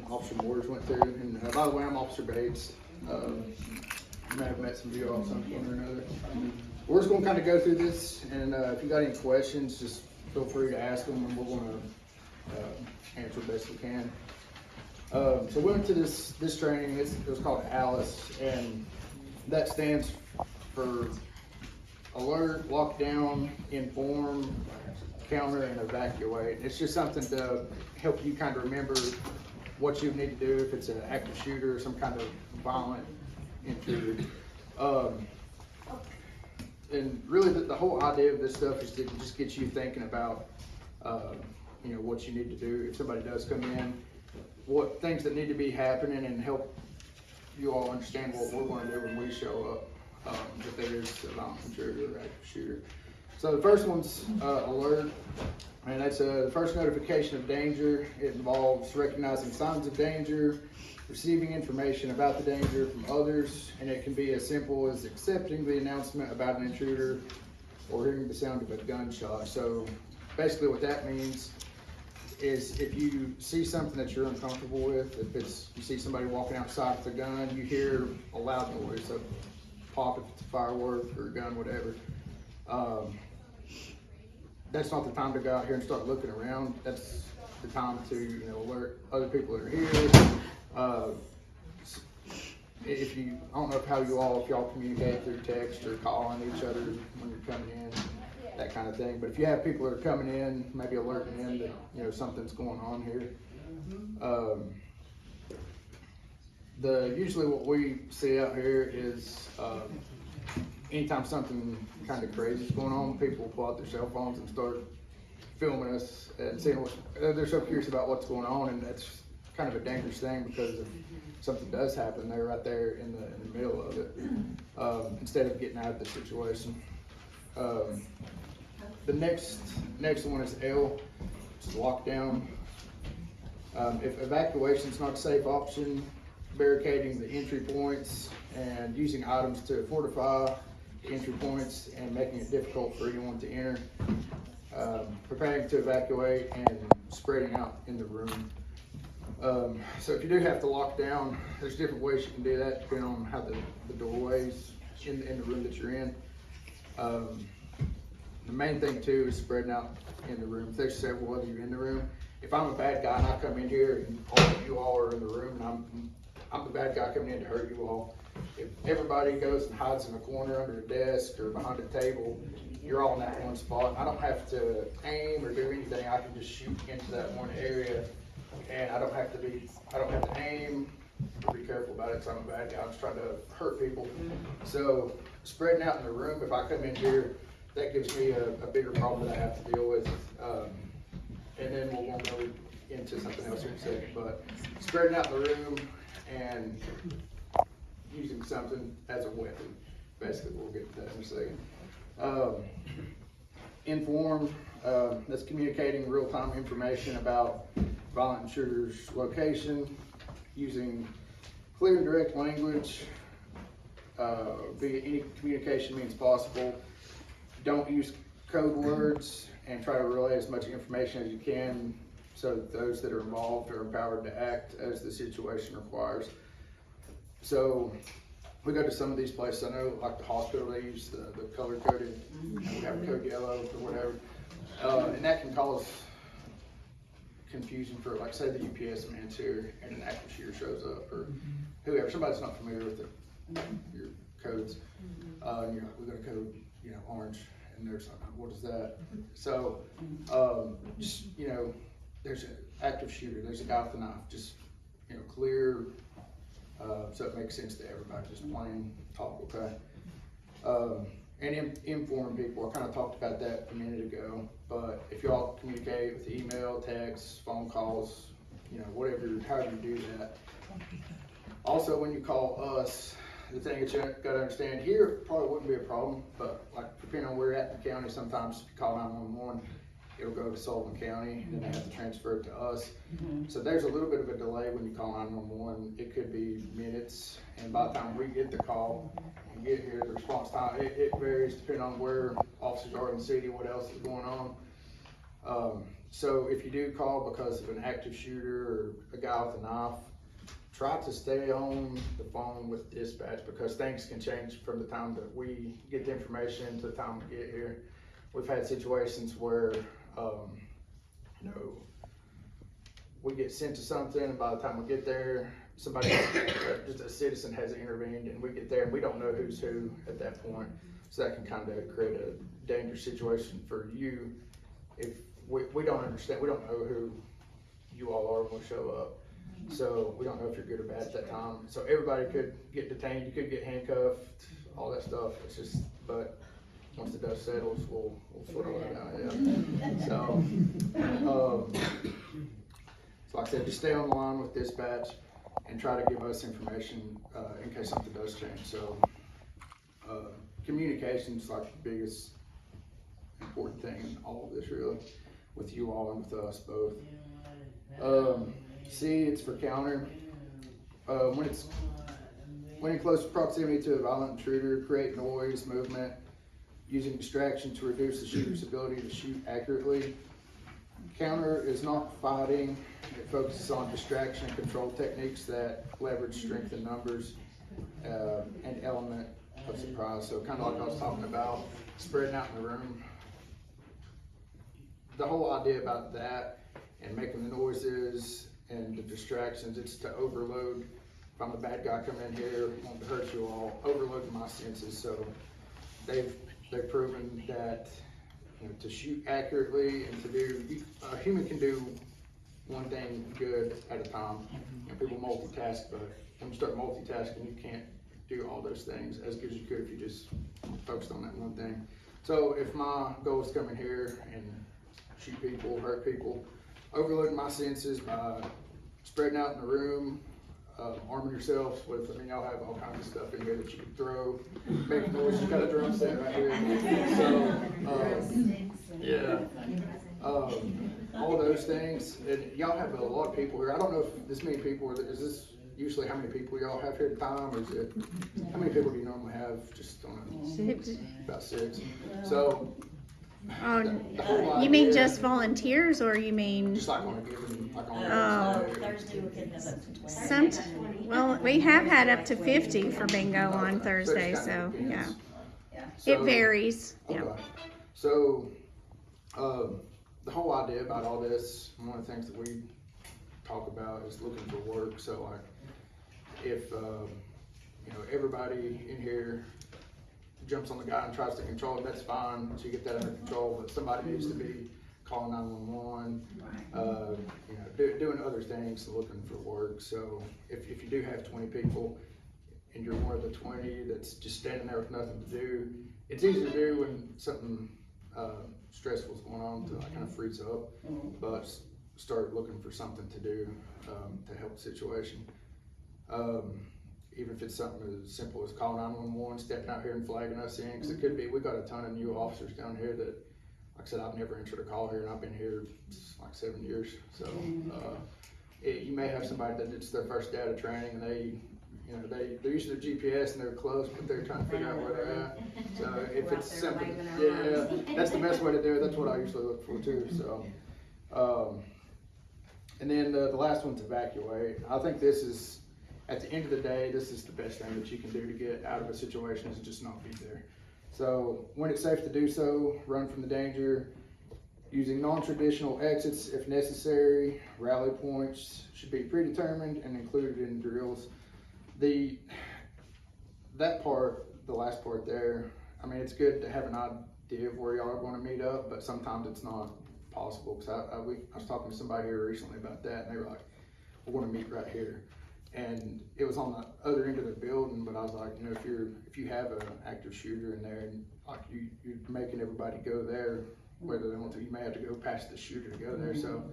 Officer Borders went through. And by the way, I'm Officer Bates. You may have met some of you all at some point or another. We're just going to kind of go through this, and if you got any questions, just feel free to ask them, and we're going to answer best we can. So we went to this training. It was called ALICE, and that stands for Alert, Lockdown, Inform, Counter, and Evacuate. It's just something to help you kind of remember what you need to do if it's an active shooter or some kind of violent intruder. And really the whole idea of this stuff is to just get you thinking about what you need to do if somebody does come in, what things that need to be happening, and help you all understand what we're going to do when we show up, if there is a violent intruder or active shooter. So the first one's alert, and that's the first notification of danger. It involves recognizing signs of danger, receiving information about the danger from others, and it can be as simple as accepting the announcement about an intruder or hearing the sound of a gunshot. So basically what that means is if you see something that you're uncomfortable with, if you see somebody walking outside with a gun, you hear a loud noise, a pop if it's a firework or a gun, whatever. That's not the time to go out here and start looking around. That's the time to alert other people that are here. If I don't know if y'all communicate through text or calling each other when you're coming in, that kind of thing. But if you have people that are coming in, maybe alerting them that something's going on here. Usually what we see out here is anytime something kind of crazy is going on, people will pull out their cell phones and start filming us and seeing they're so curious about what's going on, and that's kind of a dangerous thing because if something does happen, they're right there in the middle of it, instead of getting out of the situation. The next one is L, it's lockdown. If evacuation is not a safe option, barricading the entry points and using items to fortify the entry points and making it difficult for anyone to enter. Preparing to evacuate and spreading out in the room. So if you do have to lock down, there's different ways you can do that depending on how the doorways in the room that you're in. The main thing too is spreading out in the room. If there's several of you in the room, if I'm a bad guy and I come in here and all of you all are in the room and I'm the bad guy coming in to hurt you all, if everybody goes and hides in a corner under a desk or behind a table, you're all in that one spot. I don't have to aim or do anything. I can just shoot into that one area, and I don't have to aim or be careful about it because I'm a bad guy. I'm just trying to hurt people. So spreading out in the room, if I come in here, that gives me a bigger problem that I have to deal with. And then we'll go into something else here in a second. But spreading out in the room and using something as a weapon. Basically, we'll get to that in a second. Inform, that's communicating real-time information about violent intruders' location, using clear and direct language, via any communication means possible. Don't use code words, and try to relay as much information as you can so that those that are involved are empowered to act as the situation requires. So we go to some of these places. I know, like the hospital, they use the color coded, we have code yellow or whatever, and that can cause confusion for, like, say the UPS man's here and an active shooter shows up, or whoever, somebody's not familiar with your codes, and you're like, we're gonna code, orange, and there's like, what is that? So, just, there's an active shooter, there's a guy with a knife, just, clear, so it makes sense to everybody, just plain talk, okay? And inform people, I kind of talked about that a minute ago, but if y'all communicate with email, text, phone calls, however you do that. Also, when you call us, the thing that you got to understand here probably wouldn't be a problem, but like depending on where you're at in the county, sometimes if you call 911, it'll go to Sullivan County, and then they have to transfer it to us. So there's a little bit of a delay when you call 911. It could be minutes, and by the time we get the call and get here, the response time, it varies depending on where officers are in the city, what else is going on. So if you do call because of an active shooter or a guy with a knife, try to stay on the phone with dispatch, because things can change from the time that we get the information to the time we get here. We've had situations where, you know, we get sent to something, and by the time we get there, somebody, just a citizen has intervened, and we get there and we don't know who's who at that point. So that can kind of create a dangerous situation for you if we don't understand, we don't know who you all are when we show up. So we don't know if you're good or bad at that time. So everybody could get detained, you could get handcuffed, all that stuff. It's just, but once the dust settles, we'll sort all that out, yeah. So like I said, just stay on the line with dispatch and try to give us information in case something does change. So communication's like the biggest important thing in all of this, really, with you all and with us both. C, it's for counter. When in close proximity to a violent intruder, create noise, movement, using distraction to reduce the shooter's ability to shoot accurately. Counter is not fighting. It focuses on distraction and control techniques that leverage strength in numbers and element of surprise. So kind of like I was talking about, spreading out in the room. The whole idea about that and making the noises and the distractions, it's to overload. If I'm a bad guy coming in here, wanting to hurt you all, overloading my senses. So they've proven that, you know, to shoot accurately and to do, a human can do one thing good at a time. You know, people multitask, but when you start multitasking, you can't do all those things as good as you could if you just focused on that one thing. So if my goal is to come in here and shoot people, hurt people, overloading my senses by spreading out in the room, arming yourself with, I mean, y'all have all kinds of stuff in here that you can throw, make noise. You got a drum set right here. So, yeah, all those things. And y'all have a lot of people here. I don't know if this many people, is this usually how many people y'all have here at the time, or is it, how many people do you normally have just on Six. about 6? So, You mean just volunteers, or you mean? just like on a given, like on Oh. Thursday we could have up to 20. Some, well, we have had up to 50 for bingo on Thursday, it's so, kind of yeah. depends. It So- varies, yeah. Okay. So, the whole idea about all this, one of the things that we talk about is looking for work. So like, if, you know, everybody in here jumps on the guy and tries to control him, that's fine, so you get that under control, but somebody needs to be calling 911, you know, doing other things, looking for work. So if you do have 20 people and you're one of the 20 that's just standing there with nothing to do, it's easy to do when something stressful is going on to like kind of freeze up, but start looking for something to do to help the situation. Even if it's something as simple as calling 911, stepping out here and flagging us in, because it could be, we got a ton of new officers down here that, like I said, I've never answered a call here, and I've been here like 7 years. So you may have somebody that it's their first day out of training, and they, you know, they're used to the GPS and they're close, but they're trying to figure out where they're at. So if it's simple, yeah, that's the best way to do it. That's what I usually look for too. So, and then the last one's evacuate. I think this is, at the end of the day, this is the best thing that you can do to get out of a situation, is just not be there. So when it's safe to do so, run from the danger, using non-traditional exits if necessary. Rally points should be predetermined and included in drills. That part, the last part there, I mean, it's good to have an idea of where y'all are going to meet up, but sometimes it's not possible. Because I was talking to somebody here recently about that, and they were like, we're going to meet right here. And it was on the other end of the building, but I was like, you know, if you have an active shooter in there, and like you're making everybody go there, whether they want to, you may have to go past the shooter to go there. So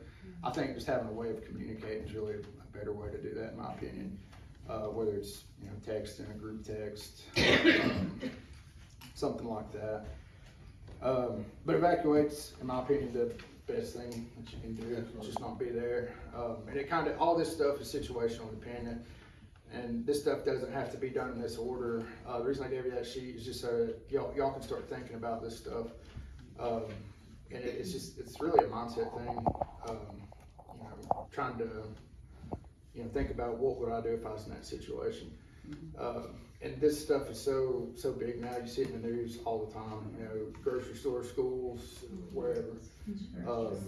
I think just having a way of communicating is really a better way to do that, in my opinion. Whether it's, you know, text in a group text, something like that. But evacuate's, in my opinion, the best thing that you can do, just not be there. And it kind of, all this stuff is situational dependent, and this stuff doesn't have to be done in this order. The reason I gave you that sheet is just so y'all can start thinking about this stuff. and it's just, it's really a mindset thing, you know, trying to, you know, think about what would I do if I was in that situation. And this stuff is so big now. You see it in the news all the time. You know, grocery stores, schools, wherever,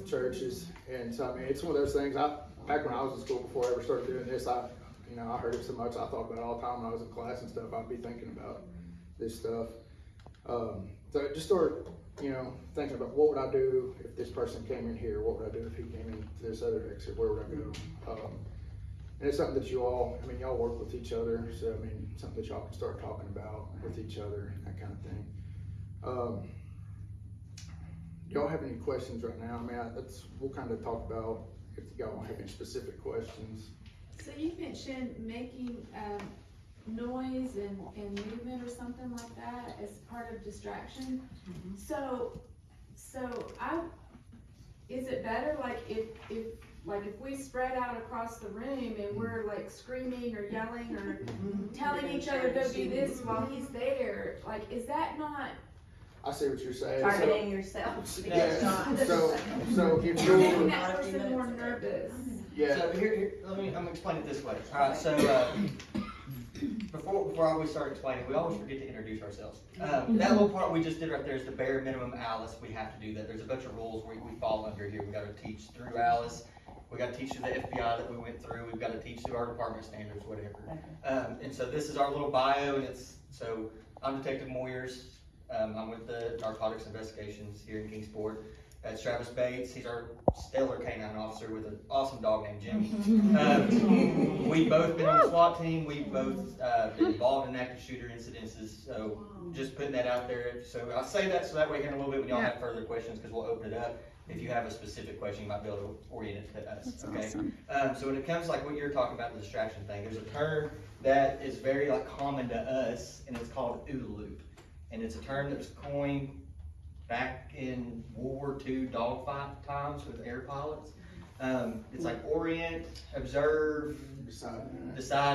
churches. And so I mean, it's one of those things. Back when I was in school, before I ever started doing this, I heard it so much. I thought about it all the time when I was in class and stuff. I'd be thinking about this stuff. So I just started, you know, thinking about what would I do if this person came in here? What would I do if he came into this other exit? Where would I go? And it's something that y'all work with each other, so I mean, something that y'all can start talking about with each other, that kind of thing. Y'all have any questions right now? I mean, we'll kind of talk about if y'all don't have any specific questions. So you mentioned making noise and movement or something like that as part of distraction. So is it better like if we spread out across the room and we're like screaming or yelling or telling each other go do this while he's there, like is that not I see what you're saying. Targeting yourself. Yeah, so if making you're, that person more nervous? yeah, So here, I'm gonna explain it this way. Alright, so, before I always start explaining, we always forget to introduce ourselves. That little part we just did right there is the bare minimum Alice. We have to do that. There's a bunch of rules we fall under here. We gotta teach through Alice. We gotta teach through the FBI that we went through. We've gotta teach through our department standards, whatever. And so this is our little bio, and so I'm Detective Moyers. I'm with the Narcotics Investigations here in Kingsport. That's Travis Bates. He's our stellar canine officer with an awesome dog named Jimmy. We've both been on the SWAT team. We've both been involved in active shooter incidences. So just putting that out there. So I say that so that way here in a little bit when y'all have further questions, because we'll open it up. If you have a specific question, you might be able to orient it to us. That's okay. awesome. So when it comes like what you're talking about, the distraction thing, there's a term that is very like common to us, and it's called OODA loop. And it's a term that was coined back in World War II dogfight times with air pilots. It's like orient, observe, decide,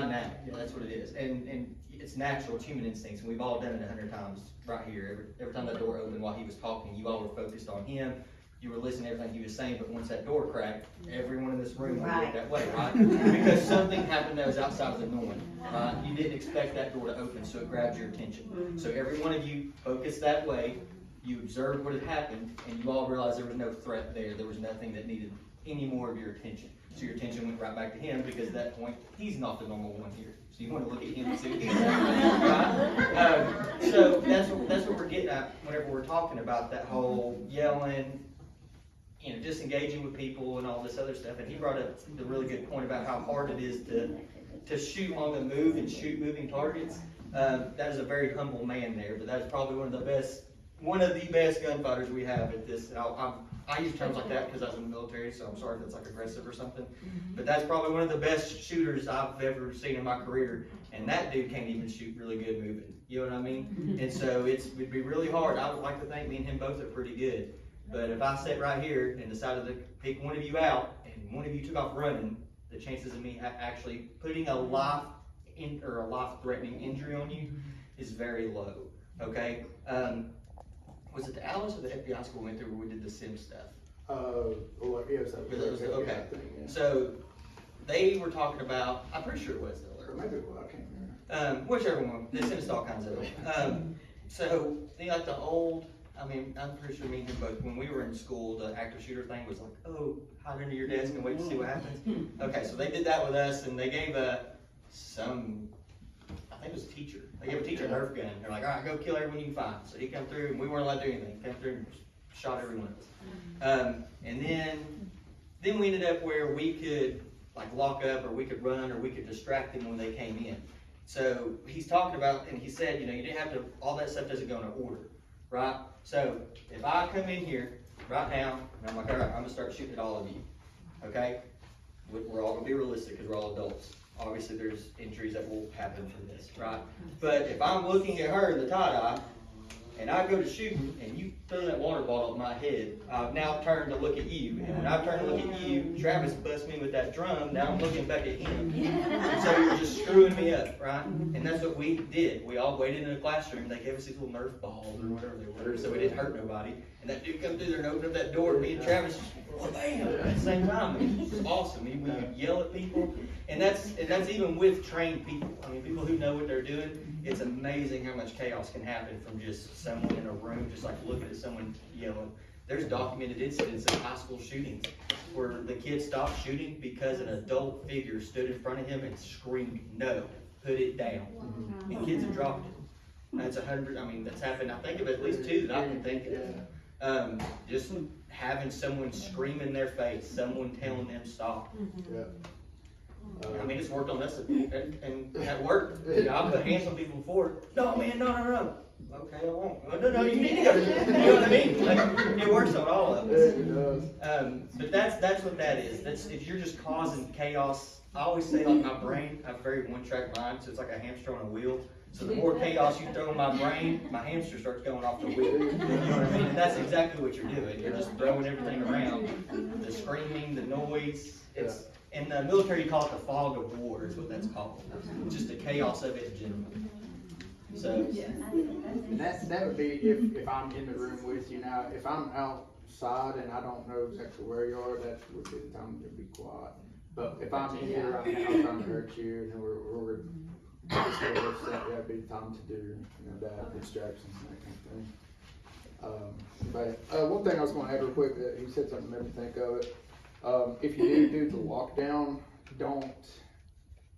and act. Yeah, that's what it is. And it's natural, it's human instincts, and we've all done it 100 times right here. Every time that door opened while he was talking, you all were focused on him. You were listening to everything he was saying, but once that door cracked, everyone in this room went that way, right? Because something happened that was outside of the norm, right? You didn't expect that door to open, so it grabbed your attention. So every one of you focused that way, you observed what had happened, and you all realized there was no threat there. There was nothing that needed any more of your attention. So your attention went right back to him, because at that point, he's not the normal one here. So you want to look at him too, right? So that's what we're getting at whenever we're talking about that whole yelling, you know, disengaging with people and all this other stuff. And he brought up the really good point about how hard it is to shoot on the move and shoot moving targets. That is a very humble man there, but that is probably one of the best gunfighters we have at this. I use terms like that because I was in the military, so I'm sorry if it's like aggressive or something. But that's probably one of the best shooters I've ever seen in my career. And that dude can't even shoot really good moving. You know what I mean? And so it'd be really hard. I would like to think me and him both are pretty good. But if I sit right here and decided to pick one of you out, and one of you took off running, the chances of me actually putting a life-threatening injury on you is very low. Okay. Was it the Alice or the FBI school we went through where we did the sim stuff? Okay. So they were talking about. I'm pretty sure it was though. Maybe it was, I can't remember. Whichever one. They sent us all kinds of them. So they like the old. I mean, I'm pretty sure me and him both, when we were in school, the active shooter thing was like, oh, hide under your desk and wait to see what happens. Okay, so they did that with us, and they gave I think it was a teacher. They gave a teacher a Nerf gun. They're like, all right, go kill everyone you can find. So he came through, and we weren't allowed to do anything. He came through and shot every one of us. And then we ended up where we could like lock up, or we could run, or we could distract them when they came in. So he's talking about, and he said, you know, you didn't have to, all that stuff doesn't go in order. Right? So if I come in here right now and I'm like, all right, I'm gonna start shooting at all of you. Okay? We're all gonna be realistic because we're all adults. Obviously there's injuries that will happen from this, right? But if I'm looking at her in the tie-dye and I go to shoot, and you throw that water bottle at my head, I've now turned to look at you, and when I turn to look at you, Travis busts me with that drum, now I'm looking back at him. And so you're just screwing me up, right? And that's what we did. We all waited in the classroom, they gave us these little Nerf balls or whatever they were, so we didn't hurt nobody. And that dude come through there and opened up that door, and me and Travis just, bam, at the same time. It was awesome. We would yell at people, and that's even with trained people. I mean, people who know what they're doing. It's amazing how much chaos can happen from just someone in a room, just like looking at someone yelling. There's documented incidents of high school shootings where the kid stopped shooting because an adult figure stood in front of him and screamed, "No, put it down." And kids have dropped it. That's 100. I mean, that's happened. I think of at least 2 that I can think of. Just having someone scream in their face, someone telling them stop. Yeah. I mean, it's worked on us, and at work, you know, I put hands on people before. No, man, no. Okay, I won't. No, you need to go. You know what I mean? Like, it works on all of us. It does. But that's what that is. That's if you're just causing chaos. I always say, like, my brain, I have a very one-track mind, so it's like a hamster on a wheel. So the more chaos you throw in my brain, my hamster starts going off the wheel. You know what I mean? And that's exactly what you're doing. You're just throwing everything around. The screaming, the noise. It's in the military, you call it the fog of war, is what that's called. Just the chaos of it in general. So, And that would be if I'm in the room with you. Now, if I'm outside and I don't know exactly where you are, that would be the time to be quiet. But if I'm in here right now trying to hurt you, and we're that'd be the time to do that, distractions and that kind of thing. But one thing I was going to add real quick, that he said something that made me think of it. If you do the lockdown, don't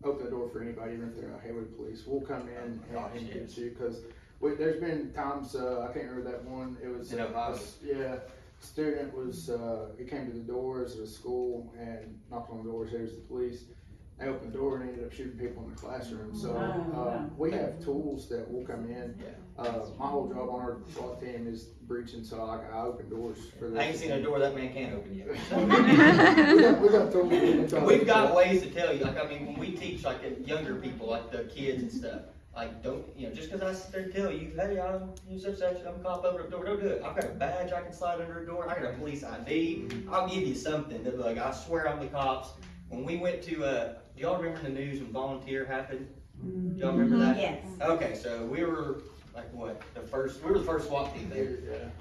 open the door for anybody, even if they're like, "Hey, we're the police. We'll come in and get you." Because there's been times, I can't remember that one. It was student was he came to the doors of the school and knocked on the door, said it was the police. They opened the door and ended up shooting people in the classroom. So we have tools that will come in. My whole job on our SWAT team is breaching, so I open doors for this. I ain't seen a door that man can't open yet. we got tools. We've got ways to tell you. Like, I mean, when we teach like younger people, like the kids and stuff, like, don't, just because I sit there and tell you, "Hey, I'm such I'm a cop, over the door," don't do it. I've got a badge I can slide under a door. I got a police ID. I'll give you something that, like, I swear I'm the cops. When we went to, do y'all remember the news when Volunteer happened? Do y'all remember that? Yes. Okay, so we were like what? We were the first SWAT team there.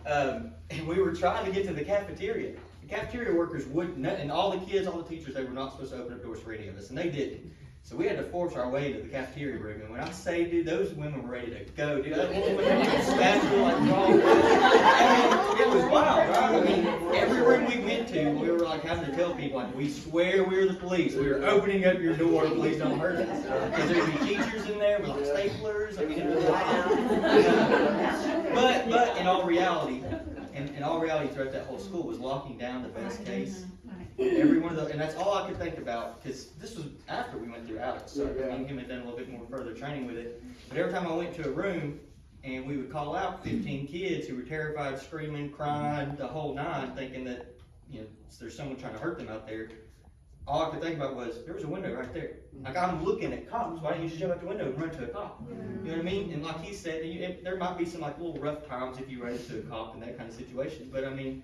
And we were trying to get to the cafeteria. The cafeteria workers wouldn't, and all the kids, all the teachers, they were not supposed to open up doors for any of us, and they didn't. So we had to force our way to the cafeteria room, and when I say, dude, those women were ready to go, dude. That woman would have a spatula like wrong. I mean, it was wild, right? I mean, every room we went to, we were like having to tell people, like, "We swear we're the police. We are opening up your door. Please don't hurt us." Because there would be teachers in there with like staplers. I mean, it was wild. But in all reality, throughout that whole school was locking down the best case. Every one of those, and that's all I could think about, because this was after we went through Alex, so me and him had done a little bit more further training with it. But every time I went to a room, and we would call out 15 kids who were terrified, screaming, crying, the whole nine, thinking that, there's someone trying to hurt them out there. All I could think about was, there was a window right there. Like, I'm looking at cops. Why don't you just jump out the window and run to a cop? You know what I mean? And like he said, there might be some like little rough times if you run into a cop in that kind of situation. But I mean,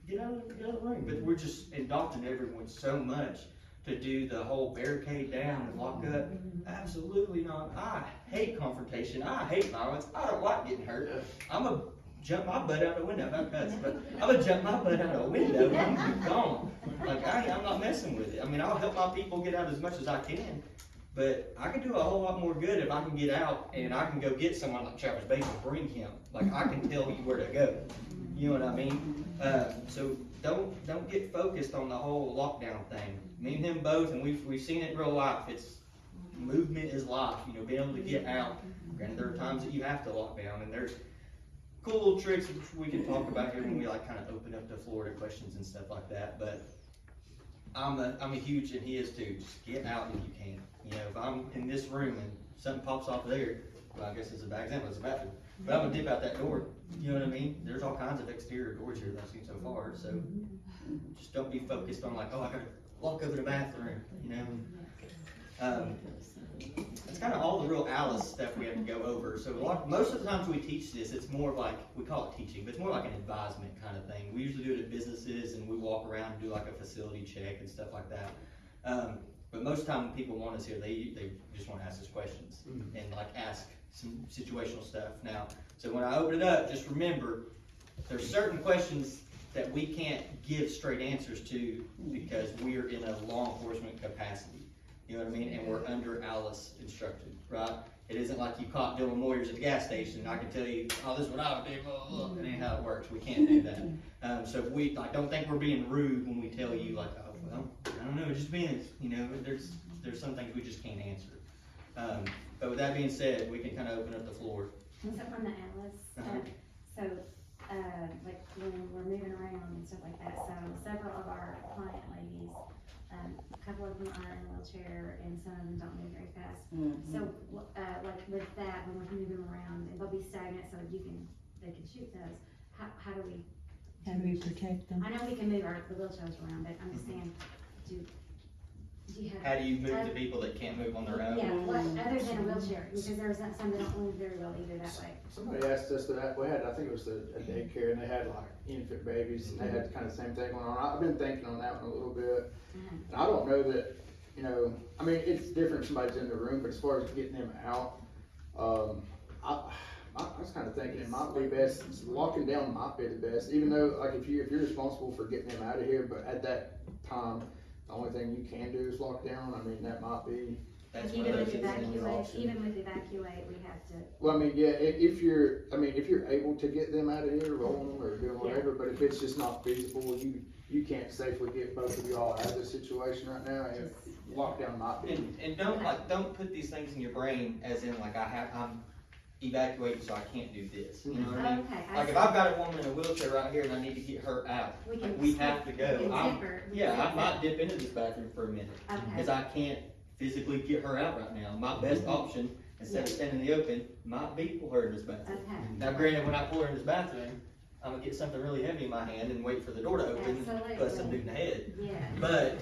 get out of the room. But we're just indoctrinating everyone so much to do the whole barricade down and lock up. Absolutely not. I hate confrontation. I hate violence. I don't like getting hurt. I'm gonna jump my butt out the window. But I'm gonna jump my butt out the window and I'm gonna be gone. Like, I'm not messing with it. I mean, I'll help my people get out as much as I can. But I can do a whole lot more good if I can get out and I can go get someone like Travis Bates and bring him. Like, I can tell you where to go. You know what I mean? So don't get focused on the whole lockdown thing. Me and him both, and we've seen it in real life. It's movement is life. Being able to get out. Granted, there are times that you have to lock down, and there's cool little tricks which we can talk about here when we like kind of open up to Florida questions and stuff like that. But I'm a huge, and he is too. Just get out if you can. If I'm in this room and something pops off there, well, I guess it's a bad example. It's a bathroom. But I'm gonna dip out that door. You know what I mean? There's all kinds of exterior doors here that I've seen so far. So just don't be focused on like, oh, I gotta walk over the bathroom. That's kind kind of all the real Alice stuff we have to go over. So most of the times we teach this, it's more like, we call it teaching, but it's more like an advisement kind of thing. We usually do it at businesses and we walk around and do like a facility check and stuff like that. But most of the time when people want us here, they just want to ask us questions and like ask some situational stuff. Now, so when I open it up, just remember, there's certain questions that we can't give straight answers to because we're in a law enforcement capacity. You know what I mean? And we're under Alice instructed, right? It isn't like you caught Dylan Moyers at the gas station and I can tell you, oh, this is what I would do, blah, blah, blah. It ain't how it works. We can't do that. So we like don't think we're being rude when we tell you like, oh, well, I don't know, it just means, you know, there's some things we just can't answer. But with that being said, we can kind of open up the floor. So from the Alice, like when we're moving around and stuff like that, so several of our client ladies, a couple of them are in a wheelchair and some of them don't move very fast. So, like with that, when we're moving around, and they'll be stagnant, so they can shoot those. How do we? How do we protect them? I know we can move the wheelchairs around, but I'm just saying, do you have? How do you move the people that can't move on their own? Yeah, what, other than a wheelchair, because there's some that don't move very well either that way. Somebody asked us that, we had, I think it was a daycare, and they had like infant babies, and they had kind of the same thing going on. I've been thinking on that one a little bit. And I don't know that, you know, I mean, it's different if somebody's in the room, but as far as getting them out, I was kind of thinking it might be best, locking down might be the best, even though, like, if you're responsible for getting them out of here, but at that time, the only thing you can do is lock down. I mean, that might be. That's one Even of with those things. evacuate, we have to. Well, I mean, yeah, if you're able to get them out of here, rolling them or doing whatever, but if it's just not feasible, you can't safely get both of you all out of this situation right now, and lockdown might be. And don't put these things in your brain as in like I'm evacuating so I can't do this. You know what I mean? Okay. Like if I've got a woman in a wheelchair right here and I need to get her out, we have to go. I might dip into this bathroom for a minute because I can't physically get her out right now. My best option, instead of standing in the open, might be pull her in this bathroom. Okay. Now granted, when I pull her in this bathroom, I'm gonna get something really heavy in my hand and wait for the door to open and bust some dude in the head. Yeah. But,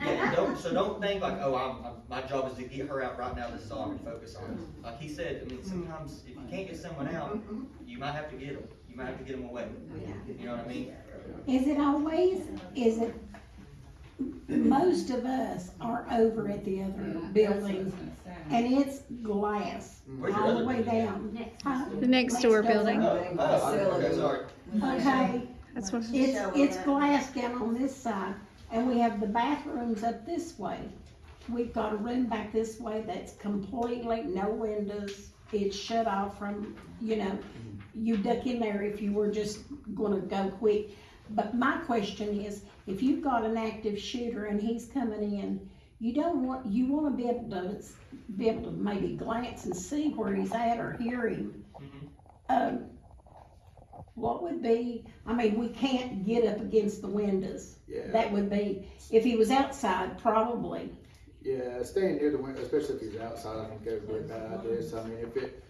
yeah, don't think like, oh, my job is to get her out right now, this is all I can focus on. Like he said, I mean, sometimes if you can't get someone out, you might have to get them. You might have to get them away. You know what I mean? Is it, most of us are over at the other building, and it's glass Where's your all other the way building? down. Huh? The next door building. Okay, sorry. Okay, That's what. it's glass down on this side, and we have the bathrooms up this way. We've got a room back this way that's completely no windows, it's shut off from, you know, you duck in there if you were just gonna go quick. But my question is, if you've got an active shooter and he's coming in, you wanna be able to maybe glance and see where he's at or hear him. What would be, I mean, we can't get up against the windows. Yeah. That would be, if he was outside, probably. Yeah, staying near the window, especially if he's outside, I think that would be a bad idea. So I mean, if it,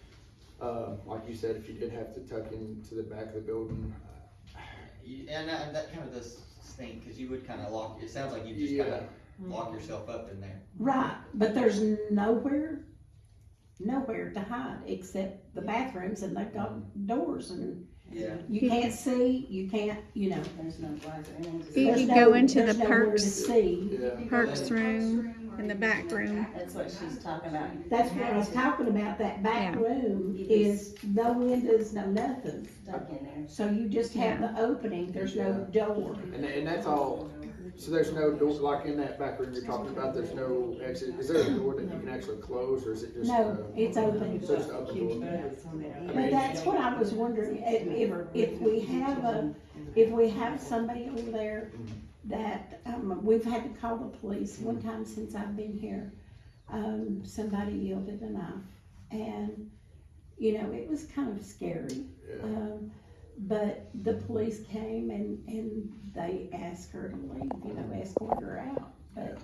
like you said, if you did have to tuck into the back of the building. And that kind of does stink, because you would kind of lock, it sounds like you just kind of lock yourself up in there. Right, but there's nowhere to hide except the bathrooms, and they've got doors, and Yeah. you can't see, you can't, you know. There's no glass or anything. You there's could go into there's the nowhere to perks. see. Yeah. Perks room in the back room. That's what she's talking about. That's what I was talking about, that back room is no windows, no nothing. Stuck in there. So you just have the opening, there's no door. And that's all, so there's no door, like in that back room you're talking about, there's no exit, is there a door that you can actually close, or is it just? No, it's open. So it's an open door. But that's what I was wondering, if we have somebody over there that, we've had to call the police one time since I've been here. Somebody yielded a knife, and, you know, it was kind of scary. Yeah. But the police came and they asked her to leave, you know, escort her out, but.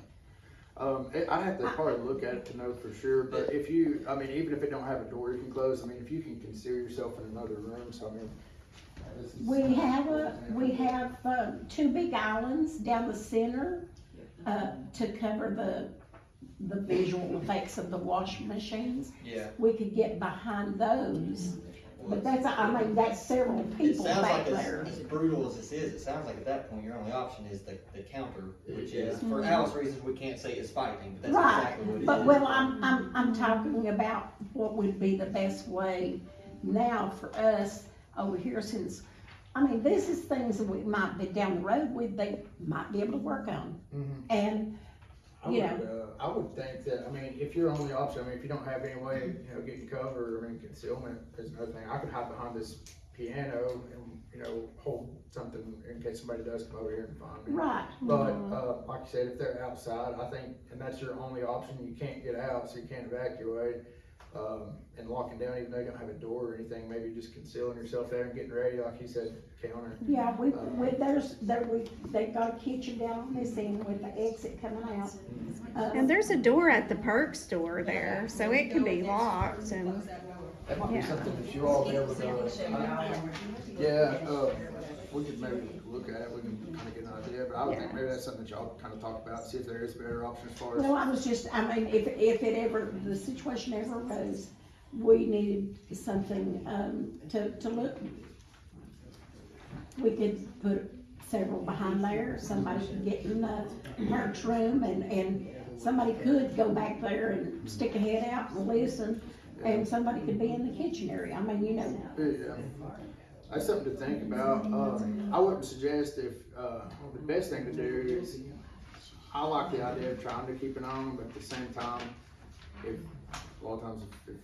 I have to probably look at it to know for sure, but if you, I mean, even if it don't have a door you can close, I mean, if you can conceal yourself in another room, so I mean. this is- We have two big islands down the center, to cover the visual effects of the washing machines. Yeah. We could get behind those, but that's, I mean, that's several It people sounds back like there. as brutal as this is, it sounds like at that point, your only option is the counter, which is, Yeah. for Alice reasons, we can't say it's fighting, but that's Right, exactly what it is. but well, I'm talking about what would be the best way now for us over here, since, I mean, this is things that we might be down the road with, they might be able to work on. Mhm. And, I would think that, I mean, if your only option, I mean, if you don't have any way, you know, getting cover, I mean, concealment is another thing. I could hide behind this piano and, you know, hold something in case somebody does come over here and find me. right, But, like you said, if they're outside, I think, and that's your only option, you can't get out, so you can't evacuate. And locking down, even though you don't have a door or anything, maybe just concealing yourself there and getting ready, like you said, counter. yeah, they got a kitchen down on this end with the exit coming out. And there's a door at the Perk store there, so it could be locked and, That might be Yeah. something that you all be able to, yeah, we could maybe look at it, we can kind of get an idea, but I would think maybe that's something that y'all kind of talk about, see if there is a better option as far as. Well, I was just, I mean, if it ever, the situation ever arose, we needed something, to look. We could put several behind there, somebody could get in the merch room, and somebody could go back there and stick a head out and listen, and somebody could be in the kitchen area, I mean, you know. Yeah, that's something to think about. I wouldn't suggest if, the best thing to do is, I like the idea of trying to keep an eye on them, but at the same time, if, a lot of times, if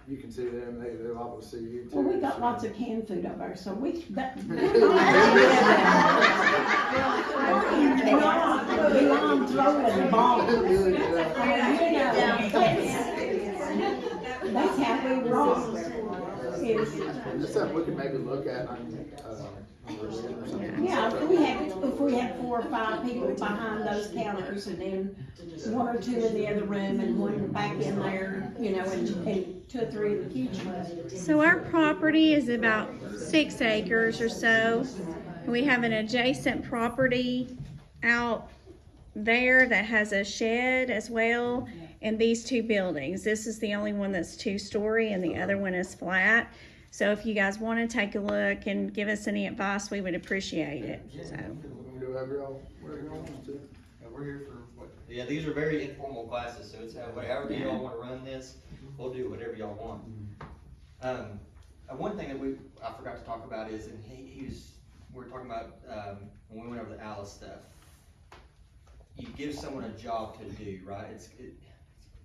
you can see them, they're liable to see you too. Well, we got lots of canned food over there, so we, beyond throwing bombs. I mean, you know, that's how we roll. Is, That's something we could maybe look at on, or something. yeah, if we had 4 or 5 people behind those counters, and then 1 or 2 in the other room, and 1 back in there, you know, and 2 or 3 in the kitchen. so our property is about 6 acres or so. We have an adjacent property out there that has a shed as well, and these 2 buildings. This is the only one that's 2-story, and the other one is flat. So if you guys want to take a look and give us any advice, we would appreciate it, so. We do whatever y'all want to. Yeah, we're here for what, yeah, these are very informal classes, so it's however y'all wanna run this, we'll do whatever y'all want. One thing that I forgot to talk about is, and we were talking about, when we went over the Alice stuff. You give someone a job to do, right?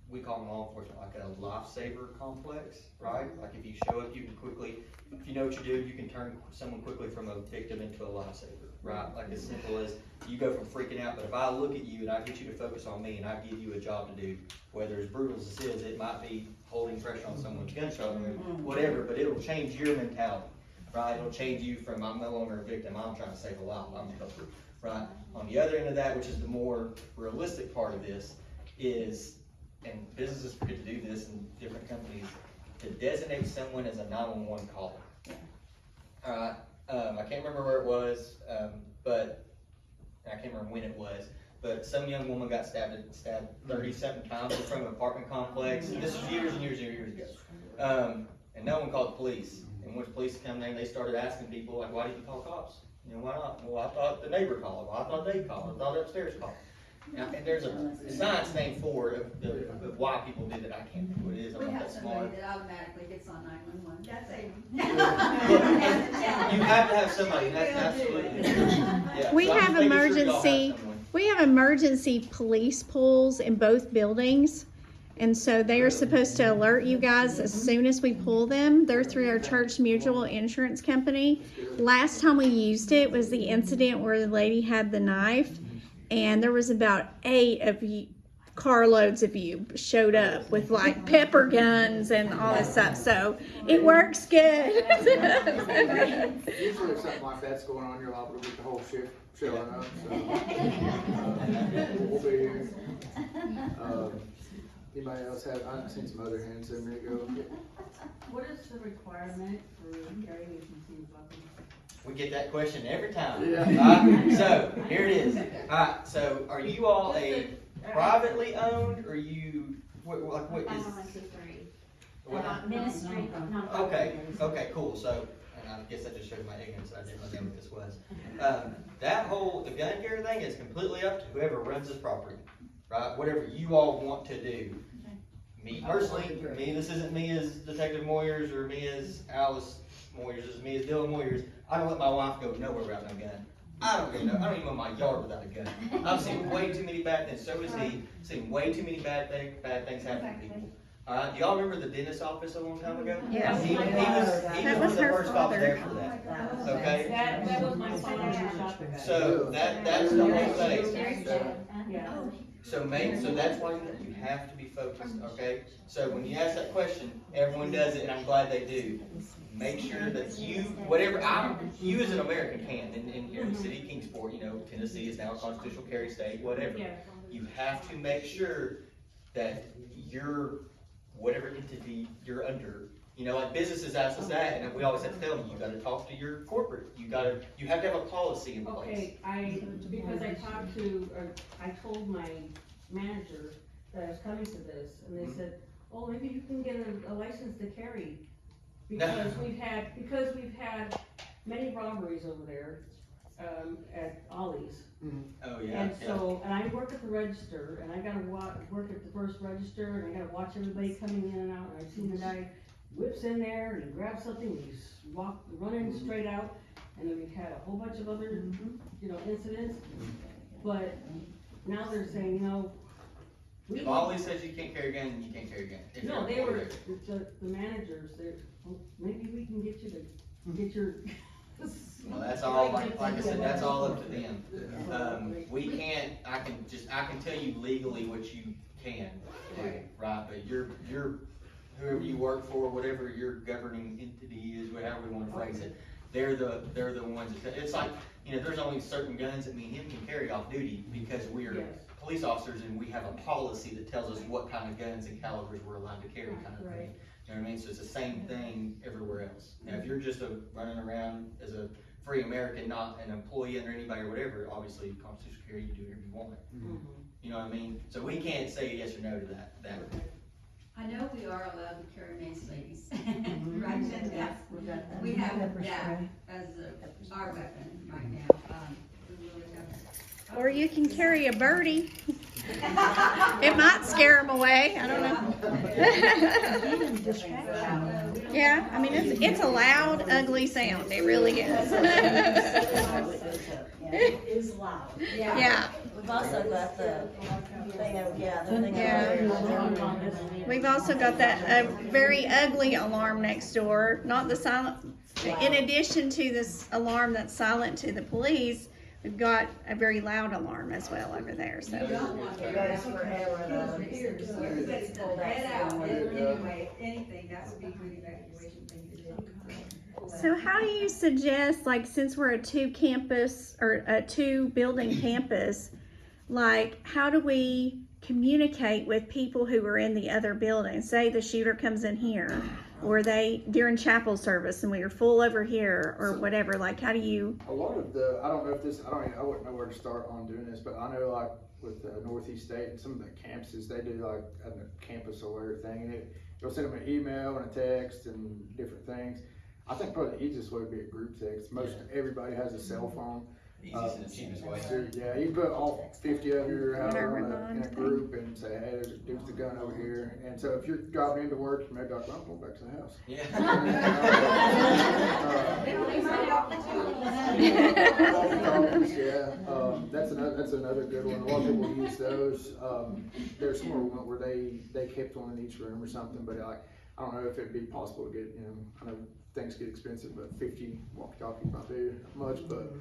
We call them law enforcement like a lifesaver complex, right? Like if you show up, you can quickly, if you know what you do, you can turn someone quickly from a victim into a lifesaver, right? Like as simple as you go from freaking out, but if I look at you and I get you to focus on me and I give you a job to do, whether as brutal as this is, it might be holding pressure on someone's gunshot wound, whatever, but it'll change your mentality, right? It'll change you from I'm no longer a victim, I'm trying to save a life, I'm a helper, right? On the other end of that, which is the more realistic part of this, is, and businesses forget to do this in different companies, to designate someone as a 911 caller. Alright, I can't remember where it was, but I can't remember when it was, but some young woman got stabbed 30-something times in front of an apartment complex, and this was years and years and years ago. And no one called the police, and when the police come there, they started asking people, like, why did you call cops? You know, why not? Well, I thought the neighbor called, well, I thought they called, I thought the upstairs called. Now, and there's a science name for it, of why people do that, I can't remember what it is, I'm We not have that somebody smart. that automatically gets on 911. That's it. You have to have somebody, that's absolutely. Yeah, We so I'm have just making sure y'all have emergency, someone. we have emergency police pools in both buildings. And so they are supposed to alert you guys as soon as we pull them. They're through our Church Mutual Insurance Company. Last time we used it was the incident where the lady had the knife, and there was about 8 of you, carloads of you showed up with like pepper guns and all this stuff. So it works good. Usually if something like that's going on, you're liable to get the whole shift showing up, so. We'll be here. Anybody else have, I've seen some other hands a minute ago. What is the requirement for carrying agency weapons? We get that question every time. Yeah. So, here it is. Alright, so are you all privately owned, or you, what is? 501c3. What? Ministry, non-profit. Okay, cool, so, and I guess that just shows my ignorance, I didn't know what this was. That whole, the gun carry thing is completely up to whoever runs this property, right? Whatever you all want to do. Me personally, this isn't me as Detective Moyers, or me as Alice Moyers, this is me as Dylan Moyers. I don't let my wife go nowhere without no gun. I don't even mow my yard without a gun. I've seen way too many bad things, so has he, seen way too many bad things happen to people. Alright, do y'all remember the dentist's office a long time ago? Yes. He was That one was of the her first cops father. there for that, okay? That was my father's shop. So, that's the whole thing. Yeah. So that's why you have to be focused, okay? So when you ask that question, everyone does it, and I'm glad they do. Make sure that you, you as an American can, in the city of Kingsport, you know, Tennessee is now a constitutional carry state, whatever. You have to make sure that you're, whatever entity you're under, you know, like businesses ask us that, and we always have to tell them, you gotta talk to your corporate, you have to have a policy in place. Okay, because I talked to, or I told my manager that I was coming to this, and they said, oh, maybe you can get a license to carry. Because we've had many robberies over there, at Ollie's. Oh, yeah. And so, and I work at the register, and I gotta work at the first register, and I gotta watch everybody coming in and out, and I've seen the guy whips in there, and he grabs something, and he's running straight out, and then we've had a whole bunch of other, you know, incidents, but now they're saying, you know, we. If Ollie says you can't carry a gun, you can't carry a gun. If No, you're they were, there. the managers, well, maybe we can get you to, get your. Well, that's all, like I said, that's all up to them. We can't, I can tell you legally what you can do, right? But whoever you work for, whatever your governing entity is, whatever we wanna phrase it, they're the ones that, it's like, you know, there's only certain guns that me and him can carry off duty because we are Yes. police officers and we have a policy that tells us what kind of guns and calibers we're allowed to carry kind of thing. You know what I mean? So it's the same thing everywhere else. Now, if you're just running around as a free American, not an employee under anybody or whatever, obviously constitutional carry, you do whatever you want. You know what I mean? So we can't say yes or no to that. I know we are allowed to carry mace ladies, right, and that's, we have that as our weapon right now, we really have. Or you can carry a birdie. It might scare them away, I don't know. Yeah, I mean, it's a loud, ugly sound, it really is. It is loud. Yeah, We've also got the thing of, the thing Yeah. We've also got that very ugly alarm next door, not the silent, in addition to this alarm that's silent to the police, we've got a very loud alarm as well over there, so. It goes forever though. It's pulled out, anyway, anything, that would be a good evacuation thing to do. So how do you suggest, like, since we're a two building campus, like, how do we communicate with people who are in the other building? Say the shooter comes in here, or they, during chapel service and we are full over here, or whatever, like, how do you? A lot of I don't know if this, I wouldn't know where to start on doing this, but I know like with Northeast State and some of the campuses, they do like a campus alert thing, and you'll send them an email and a text and different things. I think probably the easiest way would be a group text. Everybody has a cell phone. Easiest and cheapest way. So, yeah, you put all 50 of you or however in a Remind group and say, hey, there's a dude's the gun over here. And so if you're driving into work, you may be like, well, I'm going back to the house. Yeah. That's another good one. A lot of people use those. There's some where they kept one in each room or something, but I don't know if it'd be possible to get, I know things get expensive, but 50 walkie-talkies might be much, but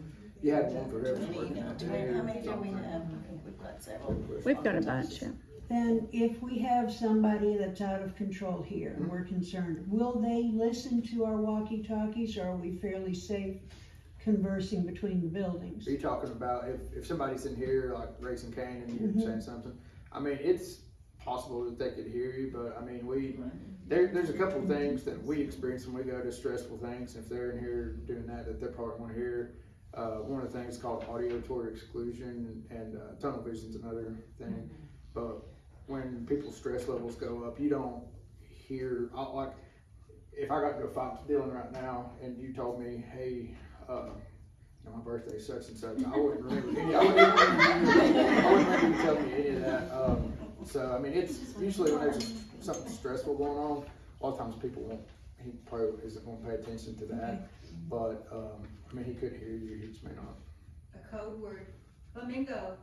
you had one for whoever's working out there. How many do we have? We've got several. We've got a bunch, yeah. Then if we have somebody that's out of control here and we're concerned, will they listen to our walkie-talkies, or are we fairly safe conversing between the buildings? Are you talking about if somebody's in here, like Racing Cane, and you're saying something? I mean, it's possible that they could hear you, but I mean, there's a couple of things that we experience when we go to stressful things. If they're in here doing that they probably want to hear. One of the things called auditory exclusion, and tunnel vision's another thing. but when people's stress levels go up, you don't hear, like, if I got into a fight with Dylan right now and you told me, hey, my birthday such and such, I wouldn't remember any, I wouldn't remember you telling me any of that. So, I mean, it's usually when there's something stressful going on, a lot of times people won't, he probably isn't gonna pay attention to that. But, I mean, he could hear you, he just may not. A code word, flamingo.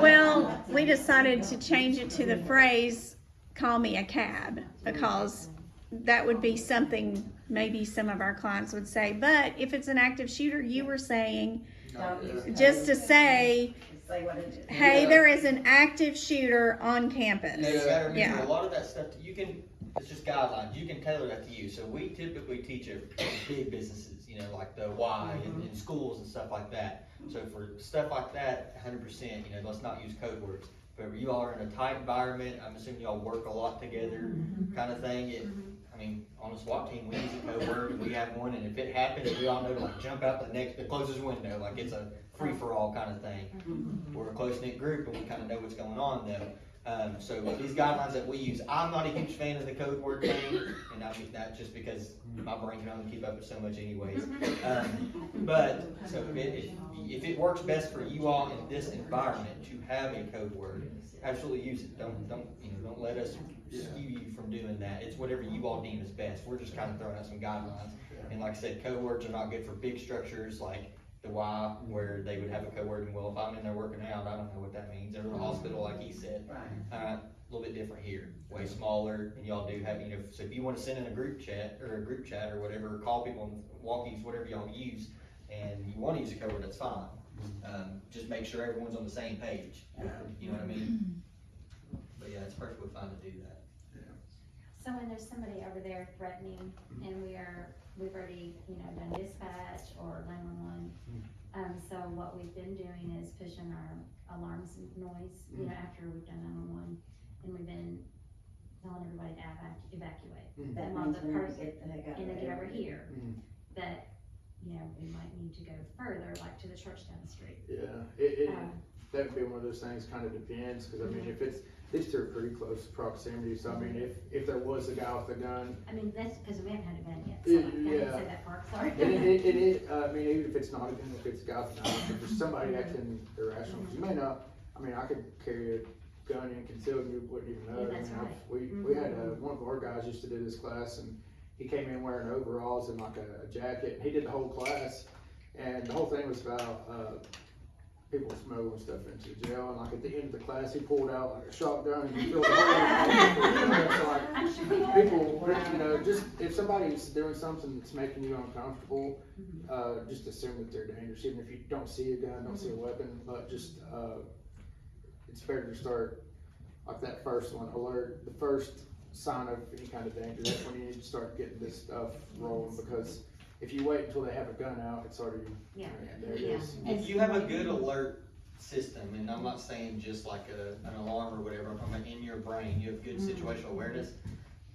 Well, we decided to change it to the phrase, call me a cab, because that would be something maybe some of our clients would say. But if it's an active shooter, you were saying, Don't use code. just to say, Say what it is. hey, there is an active shooter on campus. You gotta remember, Yeah. a lot of that stuff, you can, it's just guidelines, you can tailor that to you. So we typically teach it for big businesses, you know, like the Y in schools and stuff like that. So for stuff like that, 100%, you know, let's not use code words. But you all are in a tight environment, I'm assuming y'all work a lot together, kind of thing. I mean, on a SWAT team, we use a code word, and we have one, and if it happens, we all know to like jump out the closest window, like it's a free-for-all kind of thing. We're a close-knit group, and we kind of know what's going on though. So these guidelines that we use, I'm not a huge fan of the code word thing, and I mean that just because my brain can only keep up with so much anyways. But, so if it works best for you all in this environment to have a code word, absolutely use it. Don't let us skew you from doing that. It's whatever you all deem is best. We're just kind of throwing out some guidelines. And like I said, code words are not good for big structures like the Y, where they would have a code word, and well, if I'm in there working out, I don't know what that means. Or the hospital, like he said. Right. A little bit different here, way smaller, and y'all do have, so if you wanna send in a group chat or whatever, call people on walkies, whatever y'all use, and you wanna use a code word, that's fine. Just make sure everyone's on the same page, you know what I mean? But yeah, it's perfectly fine to do that. So when there's somebody over there threatening and we've already, done dispatch or 911. So what we've been doing is pushing our alarms and noise, after we've done 911. And we've been telling everybody to evacuate. That And while means the we need to person, get the heck out of and they there. get over here, that, we might need to go further, like to the church down the street. Yeah, that would be one of those things, kind of depends, because I mean, if these two are pretty close proximity, so I mean, if there was a guy with a gun. I mean, that's because we haven't had a gun yet, so I didn't Yeah. say that part, sorry. I mean, even if it's not a gun, if it's a guy with a gun, if there's somebody acting irrational, 'cause you may not, I mean, I could carry a gun and conceal it, and you wouldn't even know. Yeah, that's I mean, right. We had, one of our guys used to do this class, and he came in wearing overalls and like a jacket, and he did the whole class, and the whole thing was about, people smuggling stuff into jail, and like at the end of the class, he pulled out like a shotgun and he filled the whole thing. Like, people, just if somebody's doing something that's making you uncomfortable, just assume that they're dangerous, even if you don't see a gun, don't see a weapon, but just, it's better to start like that first one, alert, the first sign of any kind of danger, that's when you need to start getting this stuff rolling, because if you wait until they have a gun out, it's already, Yeah. there it is. If you have a good alert system, and I'm not saying just like an alarm or whatever, I'm talking about in your brain, you have good situational awareness,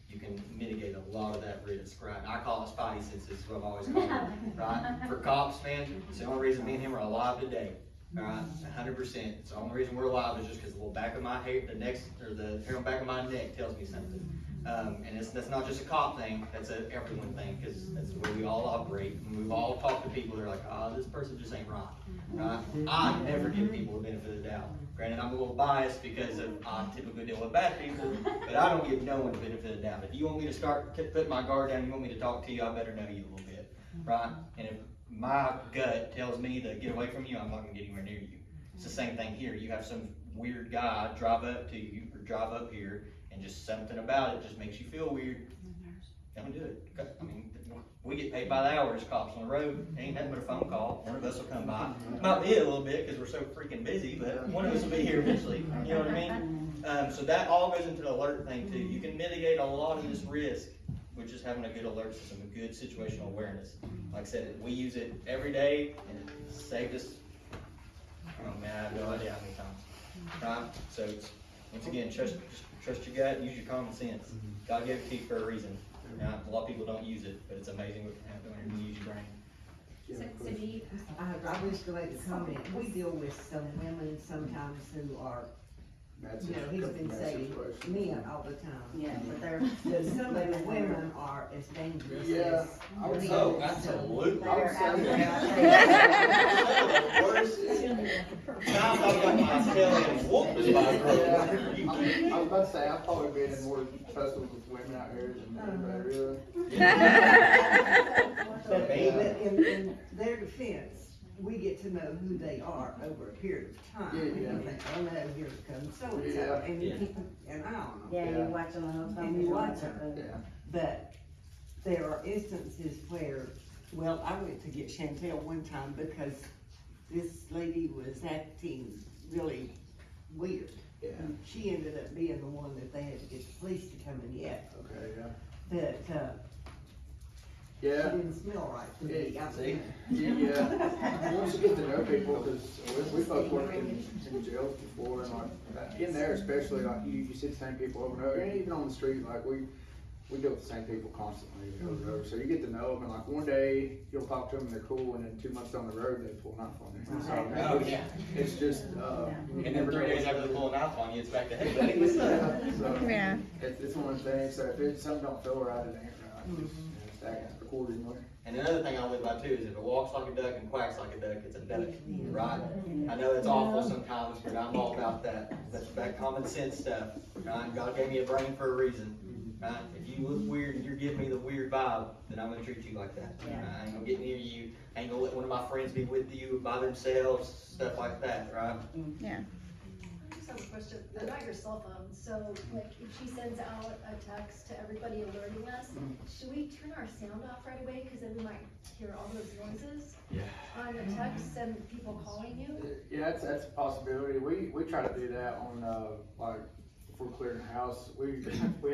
you can mitigate a lot of that risk, right? I call it spidey senses, is what I've always called it, right? For cops, man, it's the only reason me and him are alive today, right? 100%. It's the only reason we're alive is just because the little back of my hair, the hair on the back of my neck tells me something. And that's not just a cop thing, that's a everyone thing, because that's the way we all operate. And we've all talked to people, they're like, this person just ain't right? I never give people the benefit of the doubt. Granted, I'm a little biased because I typically deal with bad people, but I don't give no one the benefit of the doubt. If you want me to start putting my guard down, you want me to talk to you, I better know you a little bit, right? And if my gut tells me to get away from you, I'm not gonna get anywhere near you. It's the same thing here. You have some weird guy drive up to you, or drive up here, and just something about it just makes you feel weird. Don't do it. I mean, we get paid by the hour as cops on the road. Ain't nothing but a phone call. One of us will come by. Might be a little bit because we're so freaking busy, but one of us will be here eventually. You know what I mean? So that all goes into the alert thing too. You can mitigate a lot of this risk with just having a good alert system, a good situational awareness. Like I said, we use it every day, and it saved us. Oh man, I have no idea how many times. Right? So it's, once again, just trust your gut, use your common sense. God gave it to you for a reason. A lot of people don't use it, but it's amazing what can happen when you use your brain. So do you, I was going to comment, we deal with some women sometimes who are That's You know, he's been saying men all the time. Yeah, but they're. That some of the women are as dangerous Yeah, as. I would men. say- Oh, absolutely. I would They're say- out Worse is- Now I'm talking about my tail and whoop is my brother. I was about to say, I've probably been in more festivals with women out here than anybody really. But Baby. in their defense, we get to know who they are over a period of time. Yeah, And you yeah. think, oh no, here comes so-and-so, Yeah. and you Yeah. keep an eye on them. Yeah, Yeah. you're watching the whole time. And you watch them. Yeah. But there are instances where, well, I went to get Chantel one time because this lady was acting really weird. Yeah, She ended up being the one that they had to get the police to come and get. okay, yeah. But, she Yeah, didn't smell right to me. I See? yeah. Once you get to know people, cause we both worked in jails before, and like, in there especially, like, you see the same people over and over, and even on the street, like, we deal with the same people constantly over and over, so you get to know them, and like, one day, you'll talk to them, and they're cool, and then 2 months down the road, they pull a knife on you. Oh, So, yeah. it's just, you And never then 3 know days what- after they pull a knife on you, it's back to, hey buddy, what's up? So, Yeah. it's one of the things, so if something don't feel right, it ain't right, just, stack it accordingly. And another thing I live by too is if it walks like a duck and quacks like a duck, it's a duck, right? I know it's awful sometimes, but I'm all about that common sense stuff, right? God gave me a brain for a reason, right? If you look weird and you're giving me the weird vibe, then I'm gonna treat you like that. Yeah. I ain't gonna get near you, I ain't gonna let one of my friends be with you by themselves, stuff like that, right? Yeah. I just have a question about your cell phone. So, like, if she sends out a text to everybody alerting us, should we turn our sound off right away? Because then we might hear all those noises Yeah. on the text and people calling you. Yeah, that's a possibility. We try to do that on, like, if we're clearing the house. We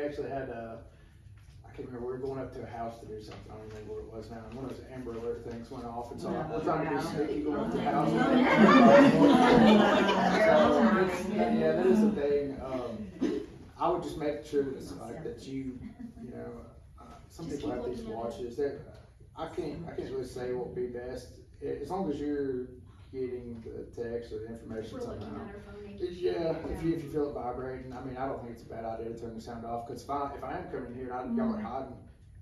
actually had I can't remember, we were going up to a house to do something, I don't remember what it was now, and one of those Amber Alert things went off, and so we're trying to be sneaky going up to the house. So, yeah, that is a thing. I would just make sure that it's like, that you know, some Just people keep have these looking at it. watches, that, I can't really say what would be best, as long as you're getting the text or the information We're looking somehow. at our phone. Yeah, if you feel it vibrating, I mean, I don't think it's a bad idea to turn the sound off, cause if I am coming here and y'all are hiding,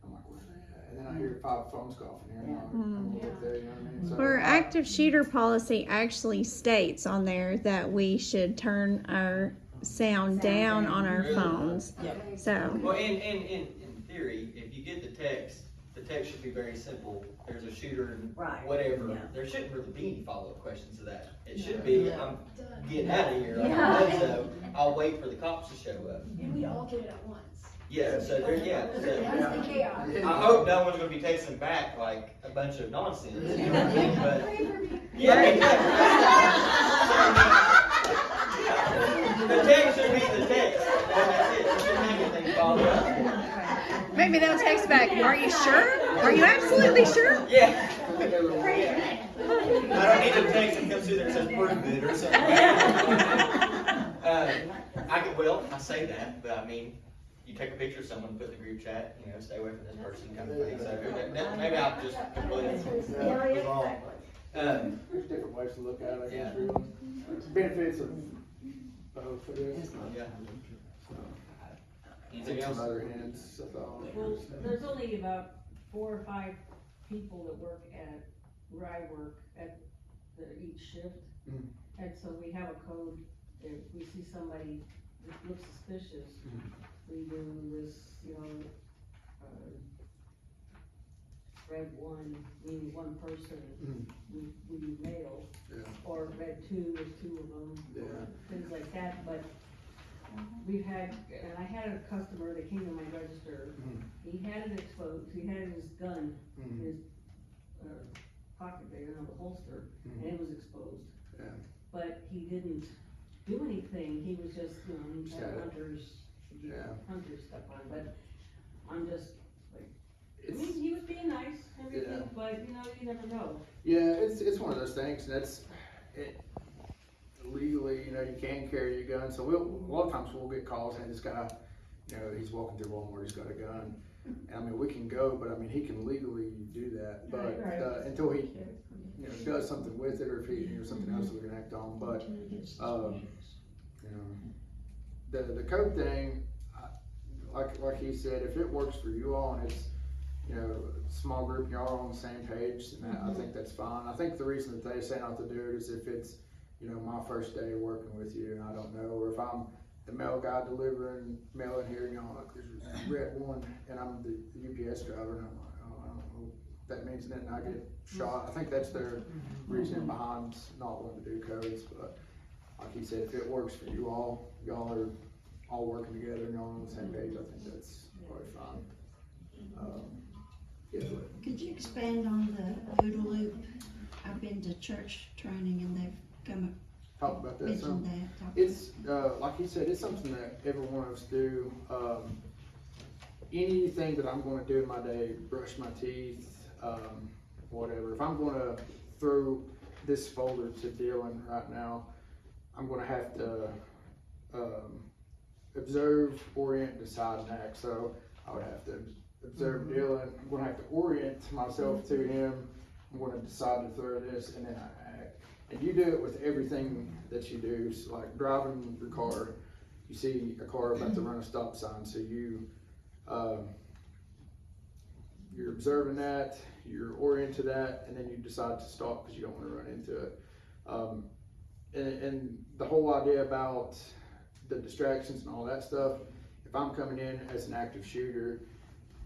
I'm like, where's that? And then I hear 5 phones go off in here, and I'm gonna look there, you know what I mean? So, Our active shooter policy actually states on there that we should turn our sound down on our phones. So, Well, in theory, if you get the text should be very simple. There's a shooter and Right, whatever. yeah. There shouldn't really be any follow-up questions to that. It should be, I'm Done. getting out of here. Like, Yeah. so I'll wait for the cops to show up. And we all get it at once. Yeah, so there, yeah. So That's the chaos. I hope no one's gonna be texting back like a bunch of nonsense, you know what I mean? But, Pray for me. yeah, exactly. The text should be the text. That's it. You shouldn't have anything followed up. maybe they'll text back, are you sure? Are you absolutely sure? Yeah. I don't need to text and come through there and says prove it or something. I say that, but I mean, you take a picture of someone, put in the group chat, you know, stay away from this person kind of thing. So maybe I'll just completely wrong. there's different ways to look at it, I guess, really. Benefits of both, I guess. Yeah. So, Anything Some else? other ends, I thought. Well, there's only about 4 or 5 people that work at, where I work at each shift. Mm. And so we have a code, if we see somebody that looks suspicious, we do this, you know, red 1, meaning 1 person, we mail, Yeah. or red 2, there's 2 of them, Yeah. or things like that, but we've had, and I had a customer that came to my register, he had it exposed, he had his gun in his pocket there, you know, the holster, and it was exposed. Yeah. But he didn't do anything, he was just, you know, he had Yeah. hunter's stuff on, but I'm just, like, I It's, mean, he was being nice, everything, Yeah. but, you know, you never know. yeah, it's one of those things, and legally, you know, you can carry a gun, so a lot of times we'll get calls, and this guy, you know, he's walking through Walmart, he's got a gun. And I mean, we can go, but I mean, he can legally do that, but, Right. until he, you know, does something with it, or if he, or something else that we can act on, but, you know, the code thing, like he said, if it works for you all and it's, you know, small group, and y'all are on the same page, then I think that's fine. I think the reason that they say not to do it is if it's, you know, my first day working with you and I don't know, or if I'm the mail guy delivering mail in here and y'all like, there's a red one and I'm the UPS driver and I'm like, oh, I don't know what that means, and then I get shot. I think that's their reasoning behind not wanting to do codes, but like he said, if it works for you all, y'all are all working together and y'all on the same page, I think that's probably fine. Yeah, but Could you expand on the OODA loop? I've been to church training and they've come talk about that some. mentioned that. Talk It's, like he said, it's something that every one of us do. Anything that I'm gonna do in my day, brush my teeth, whatever. If I'm gonna throw this folder to Dylan right now, I'm gonna have to, observe, orient, decide, and act. So I would have to observe Dylan, I'm gonna have to orient myself to him, I'm gonna decide to throw this, and then I act. And you do it with everything that you do. So like driving your car, you see a car about to run a stop sign, so you're observing that, you're oriented to that, and then you decide to stop because you don't want to run into it. And the whole idea about the distractions and all that stuff, if I'm coming in as an active shooter,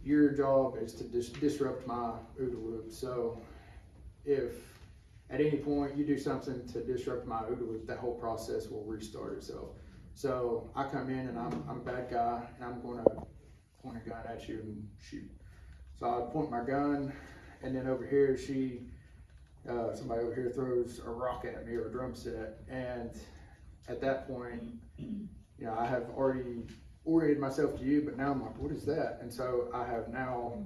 your job is to disrupt my OODA loop. So if at any point you do something to disrupt my OODA loop, that whole process will restart itself. So I come in and I'm a bad guy and I'm gonna point a gun at you and shoot. So I point my gun, and then over here somebody over here throws a rock at me or a drum set, and at that point, you know, I have already oriented myself to you, but now I'm like, what is that? And so I have now,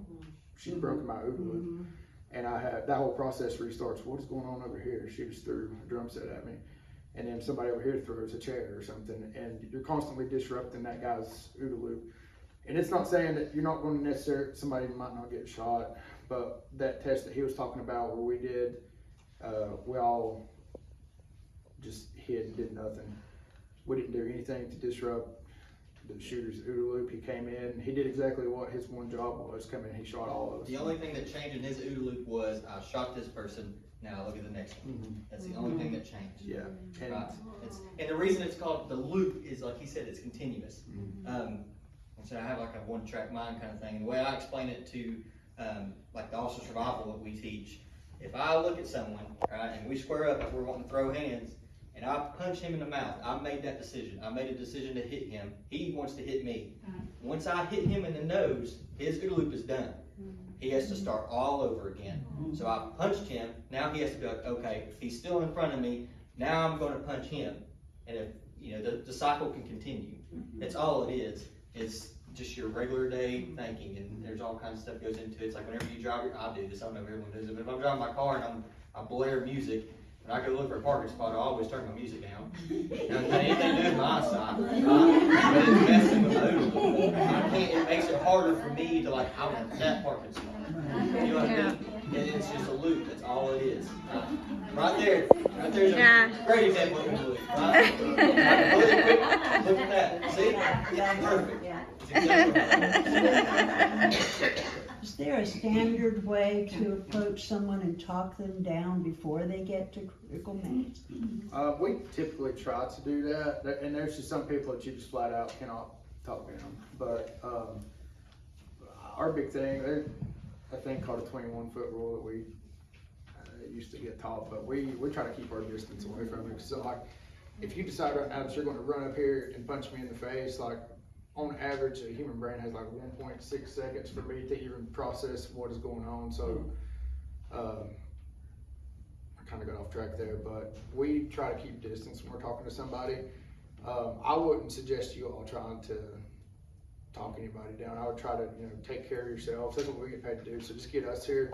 she's broken my OODA loop, and I have, that whole process restarts. What is going on over here? She just threw a drum set at me, and then somebody over here throws a chair or something, and you're constantly disrupting that guy's OODA loop. And it's not saying that you're not going to necessarily, somebody might not get shot, but that test that he was talking about where we did, we all just hid and did nothing. We didn't do anything to disrupt the shooter's OODA loop. He came in, he did exactly what his one job was, come in, he shot all of us. The only thing that changed in his OODA loop was I shot this person, now look at the next one. That's the only thing that changed. Yeah. And, Right. And the reason it's called the loop is, like he said, it's continuous. So I have like a one-track mind kind of thing. And the way I explain it to like the officer survival that we teach, if I look at someone, right, and we square up like we're wanting to throw hands, and I punch him in the mouth, I made that decision. I made a decision to hit him. He wants to hit me. Once I hit him in the nose, his OODA loop is done. He has to start all over again. So I punched him. Now he has to be like, okay, he's still in front of me. Now I'm going to punch him. And if, you know, the cycle can continue. That's all it is. It's just your regular day thinking, and there's all kinds of stuff goes into it. It's like whenever you drive I do this, I don't know if everyone does it, but if I'm driving my car and I blare music, and I go look for a parking spot, I always turn my music down. Now, it ain't anything to do with my eyesight, right? But it's messing with my OODA. I can't, it makes it harder for me to like, I want that parking spot. You know what I mean? It's just a loop, that's all it is. Right there's a great example of a loop, right? Look at that, see? Perfect. Is there a standard way to approach someone and talk them down before they get to critical mass? we typically try to do that, and there's just some people that you just flat out cannot talk down. But our big thing, there's a thing called a 21-foot rule that we used to get taught, but we try to keep our distance away from it. So like, if you decide right now that you're going to run up here and punch me in the face, like on average, a human brain has like 1.6 seconds for me to even process what is going on. So I kind of got off track there, but we try to keep distance when we're talking to somebody. I wouldn't suggest you all trying to talk anybody down. I would try to, you know, take care of yourselves. That's what we get paid to do. So just get us here,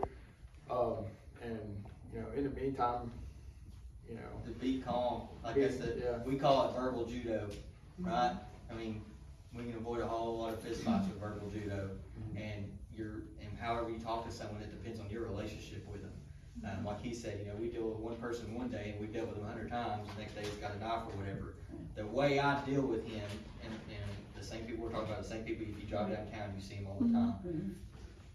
and you know, in the meantime, you know, To be calm, like I said, we call it verbal judo, right? I mean, we can avoid a whole lot of fist fights with verbal judo, and however you talk to someone, it depends on your relationship with them. Like he said, you know, we deal with one person one day and we've dealt with him 100 times, the next day he's got a knife or whatever. The way I deal with him, and the same people we're talking about, the same people, if you drive downtown, you see him all the time.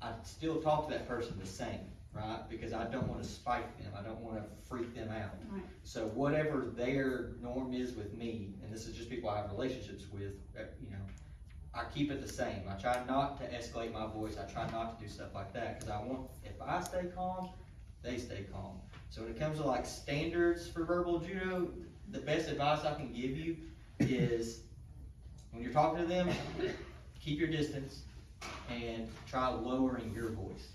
I still talk to that person the same, right? Because I don't wanna spike them, I don't wanna freak them out. Right. So whatever their norm is with me, and this is just people I have relationships with, you know, I keep it the same. I try not to escalate my voice, I try not to do stuff like that, cause I want, if I stay calm, they stay calm. So when it comes to like standards for verbal judo, the best advice I can give you is when you're talking to them, keep your distance and try lowering your voice.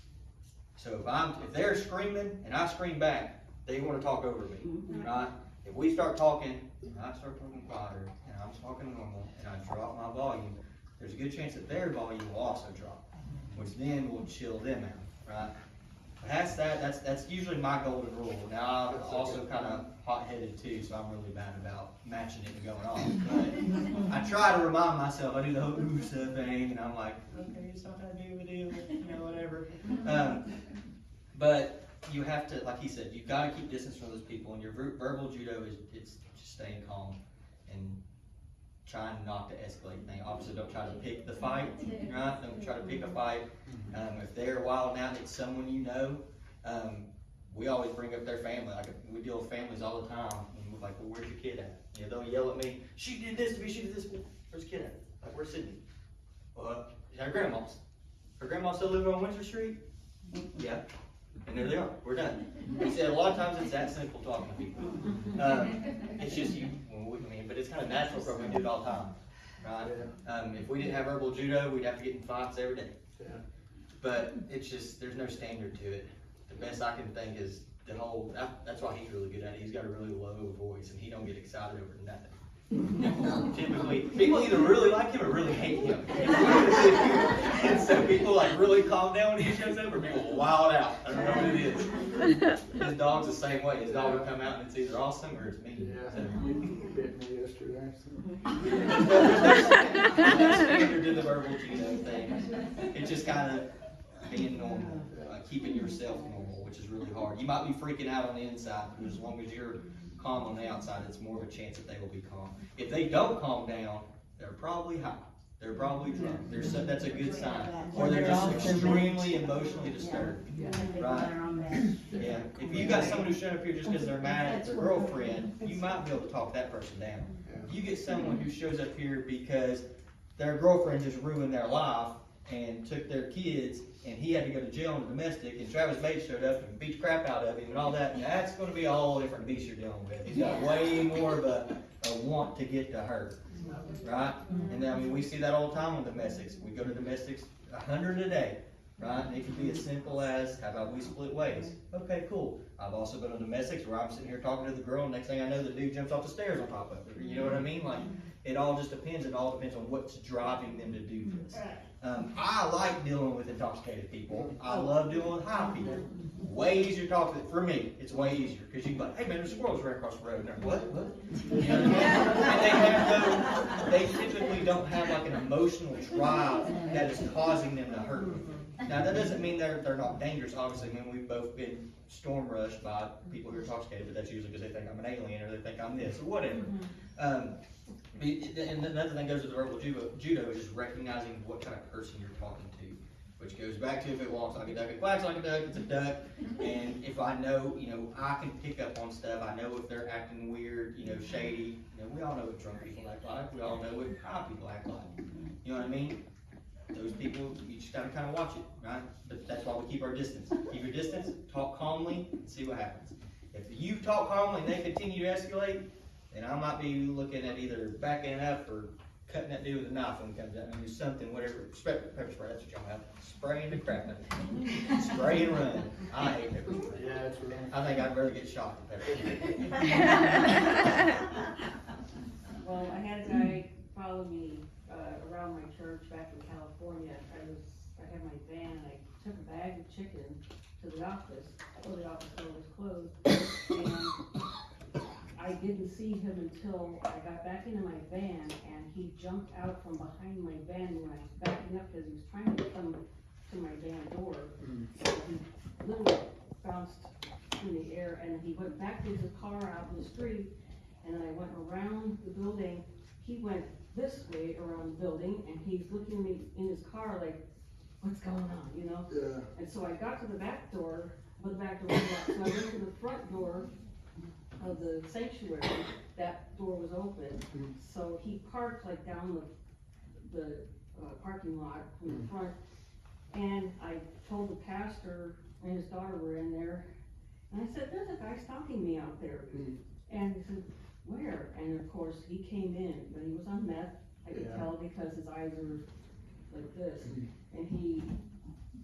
So if they're screaming and I scream back, they wanna talk over me, right? If we start talking, and I start talking quieter, and I'm talking normal, and I drop my volume, there's a good chance that their volume will also drop, which then will chill them out, right? That's usually my golden rule. Now, I'm also kind of hot-headed too, so I'm really bad about matching it and going on. But I try to remind myself, I do the whole ooh-sa thing, and I'm like, okay, it's not that big of a deal, you know, whatever. But you have to, like he said, you've got to keep distance from those people, and your verbal judo is it's just staying calm and trying not to escalate things. Obviously, don't try to pick the fight, right? Don't try to pick a fight. If they're wilding out, it's someone you know. We always bring up their family. Like we deal with families all the time, and we're like, "Well, where's your kid at?" You know, they'll yell at me, "She did this to me. She did this." Where's the kid at? Like, where's Sydney? Well, she's at her grandma's. Her grandma still living on Windsor Street? Yeah. And there they are. We're done. He said a lot of times it's that simple talking to people. It's just you. But it's kind of natural for us. We do it all the time, right? If we didn't have verbal judo, we'd have to get in fights every day. Yeah. But it's just, there's no standard to it. The best I can think is the whole, that's why he's really good at it. He's got a really low voice and he don't get excited over nothing. Typically, people either really like him or really hate him. And so people like really calm down when he shows up, or people wild out. I don't know what it is. His dog's the same way. His dog will come out and it's either awesome or it's mean. Yeah, you bit me yesterday. Standard to the verbal judo thing. It's just kind of being normal, keeping yourself normal, which is really hard. You might be freaking out on the inside, but as long as you're calm on the outside, it's more of a chance that they will be calm. If they don't calm down, they're probably high. They're probably drunk. That's a good sign. Or they're just extremely emotionally disturbed. Right? Yeah. If you got someone who's showing up here just because they're mad at their girlfriend, you might be able to talk that person down. If you get someone who shows up here because their girlfriend just ruined their life and took their kids, and he had to go to jail on a domestic, and Travis Bates showed up and beat the crap out of him and all that, and that's going to be a whole different beast you're dealing with. He's got way more of a want to get to her, right? And then, I mean, we see that all the time on domestics. We go to domestics 100 a day, right? And it can be as simple as, how about we split ways? Okay, cool. I've also been on domestics where I'm sitting here talking to the girl, and next thing I know, the dude jumps off the stairs on top of her. You know what I mean? Like, it all just depends. It all depends on what's driving them to do this. I like dealing with intoxicated people. I love dealing with high people. Way easier to talk to, for me, it's way easier. Because you can be like, hey man, there's squirrels right across the road. And they're like, what? You know what I mean? And they typically don't have like an emotional drive that is causing them to hurt me. Now that doesn't mean they're not dangerous. Obviously, I mean, we've both been storm rushed by people who are intoxicated, but that's usually because they think I'm an alien or they think I'm this or whatever. And another thing goes with the verbal judo is just recognizing what kind of person you're talking to, which goes back to if it walks like a duck, it quacks like a duck, it's a duck. And if I know, you know, I can pick up on stuff. I know if they're acting weird, you know, shady. You know, we all know what drunk people act like. We all know what high people act like. You know what I mean? Those people, you just gotta kind of watch it, right? But that's why we keep our distance. Keep your distance, talk calmly, and see what happens. If you talk calmly and they continue to escalate, then I might be looking at either backing up or cutting that dude with a knife when it comes out. I mean, something, whatever. Pepper spray, that's what y'all have. Spraying the crap out of it. Spray and run. I hate pepper spray. Yeah, it's really. I think I'd rather get shot than pepper spray. Well, I had a guy follow me around my church back in California. I had my van and I took a bag of chicken to the office. So the office door was closed. And I didn't see him until I got back into my van, and he jumped out from behind my van when I was backing up because he was trying to come to my van door. And he literally bounced backed his car out in the street, and then I went around the building. He went this way around the building, and he's looking at me in his car like, what's going on, you know? Yeah. And so I got to the back door, but the back door was locked, so I went to the front door of the sanctuary, that door was open. So he parked like down the parking lot from the front, and I told the pastor and his daughter were in there, and I said, there's a guy stalking me out there. And he said, where? And of course, he came in, but he was on meth, I could Yeah. tell because his eyes were like this, and he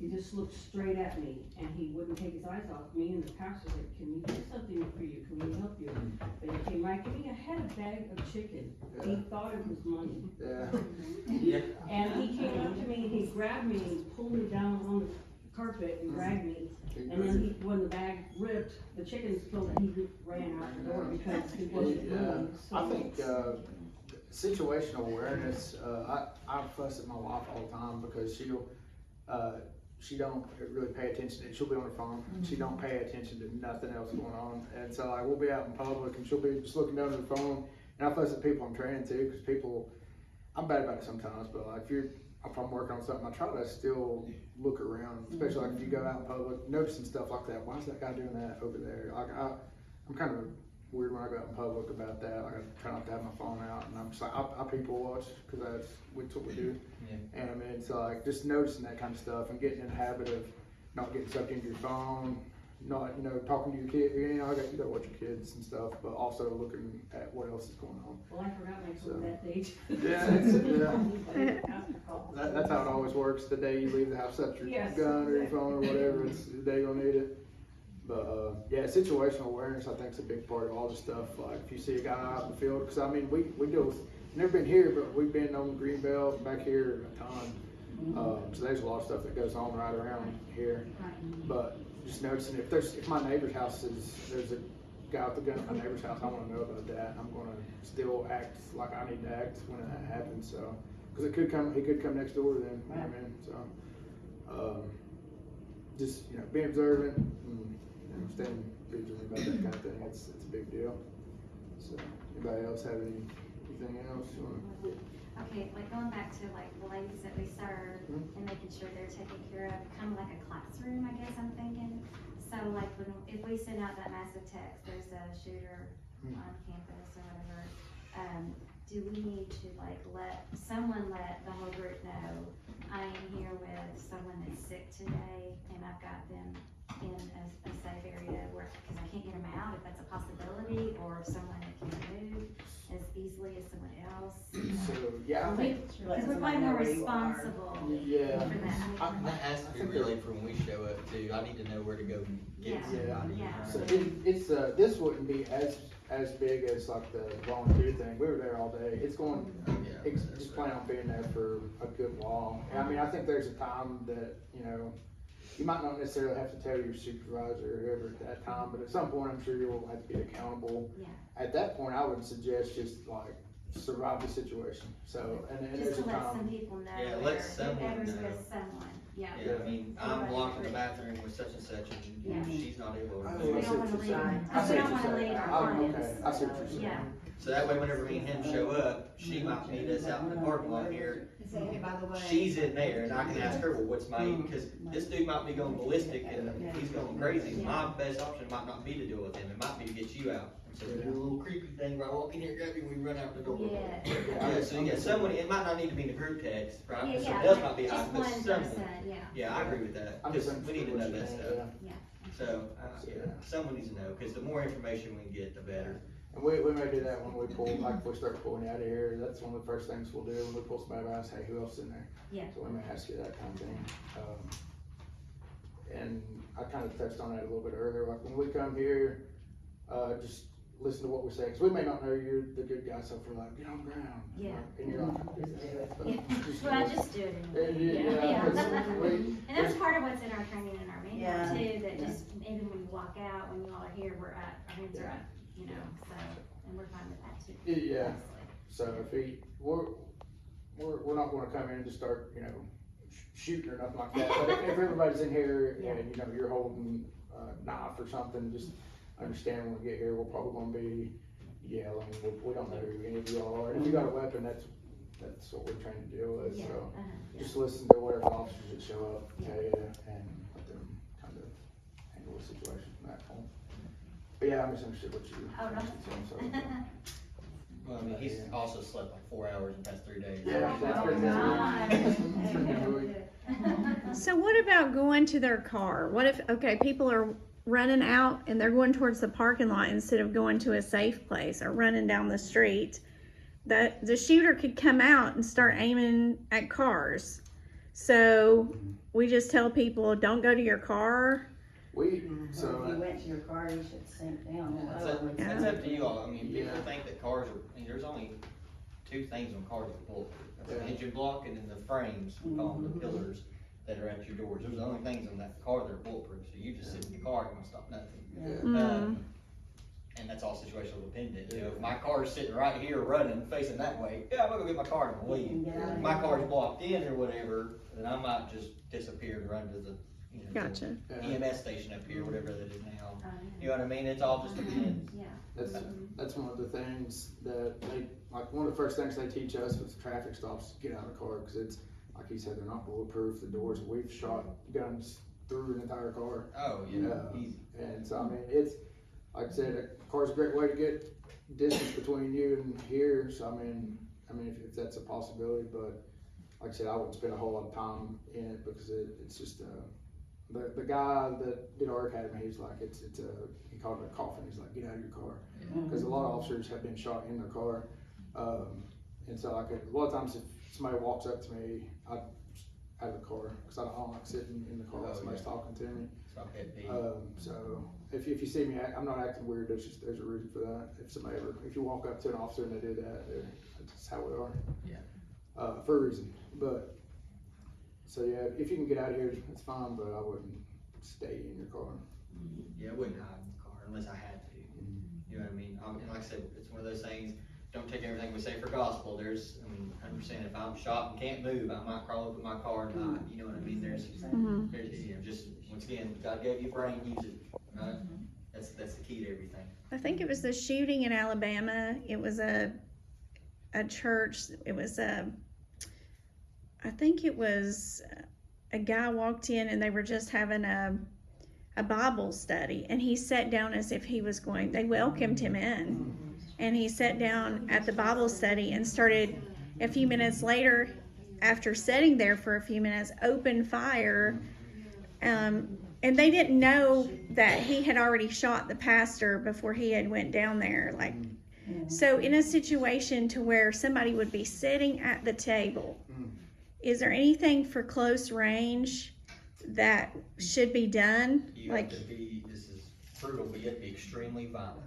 just looked straight at me, and he wouldn't take his eyes off me, and the pastor said, can we do something for you, can we help you? But he came right to me, I had a bag of chicken, he thought it was money. Yeah. And he came up to me, and he grabbed me, and he pulled me down on the carpet and dragged me, and then he, when the bag ripped, the chicken spilled, and he ran out the door because he wasn't Yeah, moving, so. I think, situational awareness, I fuss at my wife all the time because she don't really pay attention, she'll be on her phone, she don't pay attention to nothing else going on, and so like, we'll be out in public and she'll be just looking down at her phone, and I fuss at people I'm training too, cause people, I'm bad about it sometimes, but like, if I'm working on something, I try to still look around, especially like if you go out in public, noticing stuff like that, why is that guy doing that over there? Like, I'm kind of weird when I go out in public about that. Like, I try not to have my phone out, and I'm just like, I people watch, cause that's what we do. Yeah. And I mean, so like, just noticing that kind of stuff and getting in the habit of not getting sucked into your phone, not, talking to your kid, you gotta watch your kids and stuff, but also looking at what else is going on. Well, I forgot my So- phone that day. That's how it always works. The day you leave the house, that's your Yes, gun or your exactly. phone or whatever, it's the day you're gonna need it. But, yeah, situational awareness, I think, is a big part of all this stuff. Like, if you see a guy out in the field, cause I mean, we deal with, never been here, but we've been on Greenbelt, back here a ton. So there's a lot of stuff that goes on right around here. But just noticing if my neighbor's house there's a guy with a gun at my neighbor's house, I wanna know about that. I'm gonna still act like I need to act when that happens, so. Cause he could come next door then, you know what I mean, so. Just, being observant and, staying vigilant about that kind of thing, it's a big deal. So, anybody else have anything else you wanna? Okay, like going back to like the ladies that we serve and making sure they're taken care of, kind of like a classroom, I guess I'm thinking. So like if we send out that massive text, there's a shooter on campus or whatever, do we need to like let the whole group know, I am here with someone that's sick today and I've got them in a safe area where, cause I can't get them out if that's a possibility, or if someone that can move as easily as someone else. So, yeah, I think, Cause we're probably more responsible yeah. for that. That has to be really for when we show up too. I need to know where to go get Yeah. somebody. Yeah. So it's this wouldn't be as big as like the volunteer thing. We were there all day. It's going, just plan on being there for a good while. And I mean, I think there's a time that, you might not necessarily have to tell your supervisor or whoever at that time, but at some point, I'm sure you'll have to be accountable. Yeah. At that point, I would suggest just like survive the situation. So, and Just there's to a let some time. people know, Yeah, or let someone whoever's know. with someone, yeah. Yeah, I mean, I'm Everybody locked in the agree. bathroom with such and such, Yeah. and she's not able I to. see We what don't wanna you're leave, saying. we I see what don't you're wanna saying. leave our Okay, clients. I see what you're saying. Yeah, So that way, whenever me and him show up, she might meet us out in the parking lot here. Say, hey, by the way. She's in there, and I can ask her, well, what's my, because this dude might be going ballistic and he's going crazy. My best option might not be to deal with him, it might be to get you out. So do a little creepy thing where I walk in here, grab you, and we run out the door. yeah. Yeah, so yeah, someone, it might not need to be in a group text, right? Yeah, Someone yeah, else might be just hiding, but one someone. person, yeah. Yeah, I agree with that, I'm because just we need to know that stuff. Yeah. So, yeah, someone needs to know, because the more information we get, the better. And we may do that when we pull, like if we start pulling out of here, that's one of the first things we'll do when we pull somebody out, hey, who else is in there? Yeah. So we may ask you that kind of thing. And I kind of touched on that a little bit earlier, like when we come here, just listen to what we say, because we may not know you're the good guy, so if we're like, get on the ground. Yeah. And you're like, Well, I just do it anyway. Yeah, 'cause And that's part of what's in our training and our Yeah. manual too, that just, even when you walk out, when you all are here, we're up, our hands are up, so, and we're fine with that too. Yeah. honestly. So if we're not gonna come in and just start, shooting or nothing like that, but if everybody's in here Yeah. and, you're holding a knife or something, just, understand when we get here, we're probably gonna be yelling, we don't know who any of you are, and if you got a weapon, that's what we're trying to deal with, Yeah, so. yeah. Just listen to whatever officers that show up, tell you, and let them kind of handle the situation from that point. But yeah, I misunderstood what you. Oh, no. mentioned, so. Well, I mean, he's also slept like 4 hours in the past 3 days. Yeah, that's Oh, pretty God. good. So what about going to their car? What if, okay, people are running out and they're going towards the parking lot instead of going to a safe place or running down the street? The shooter could come out and start aiming at cars. So we just tell people, don't go to your car. We, If so, you went to your car, you should sink down. That's up to you all. I mean, people Yeah. think that cars are, I mean, there's only 2 things on cars that are bulletproof. That's the Yeah. engine block and then the frames, we call them the pillars that are at your doors. Those are the only things on that car that are bulletproof. So you just sit in your car, you're gonna stop nothing. yeah, And that's all situational dependent. You know, if my car is sitting right here running, facing that way, yeah, I'm gonna go get my car and I'm gonna leave. If my car's blocked in or whatever, then I might just disappear and run to the, you know, Gotcha. the yeah. EMS station up here, whatever that is now. Oh, You know what I mean? It's all just depends. Yeah. That's one of the things that they, like, one of the first things they teach us with the traffic stops is get out of the car, cause it's, like you said, they're not bulletproof, the doors, we've shot guns through an entire car. Oh, yeah, Yeah. easy. And so, I mean, it's, like I said, a car's a great way to get distance between you and here, so I mean, if that's a possibility, but like I said, I wouldn't spend a whole lot of time in it because it's just, the guy that did our academy, he's like, he called it a coffin, he's like, get out of your car. Cause a lot of officers have been shot in their car, and so like, a lot of times if somebody walks up to me, I out of the car, cause I don't like sitting in the car while somebody's talking to me. It's not pet peeve. So if you see me, I'm not acting weird. There's a reason for that. If you walk up to an officer and they do that, that's how we are. Yeah. For a reason. But so yeah, if you can get out of here, it's fine. But I wouldn't stay in your car. Yeah, I wouldn't hide in the car unless I had to. You know what I mean? And like I said, it's one of those things, don't take everything we say for gospel. There's, 100%, if I'm shot and can't move, I might crawl up in my car and hide. You know what I mean? There's, you know, just, once again, God gave you a brain, use it, right? That's the key to everything. I think it was the shooting in Alabama. It was a church. It was I think it was a guy walked in and they were just having a Bible study, and he sat down as if he was going, they welcomed him in, and he sat down at the Bible study and started, a few minutes later, after sitting there for a few minutes, opened fire, and they didn't know that he had already shot the pastor before he had went down there, like, so in a situation to where somebody would be sitting at the table, is there anything for close range that should be done? You Like, have to be, this is brutal, but you have to be extremely violent.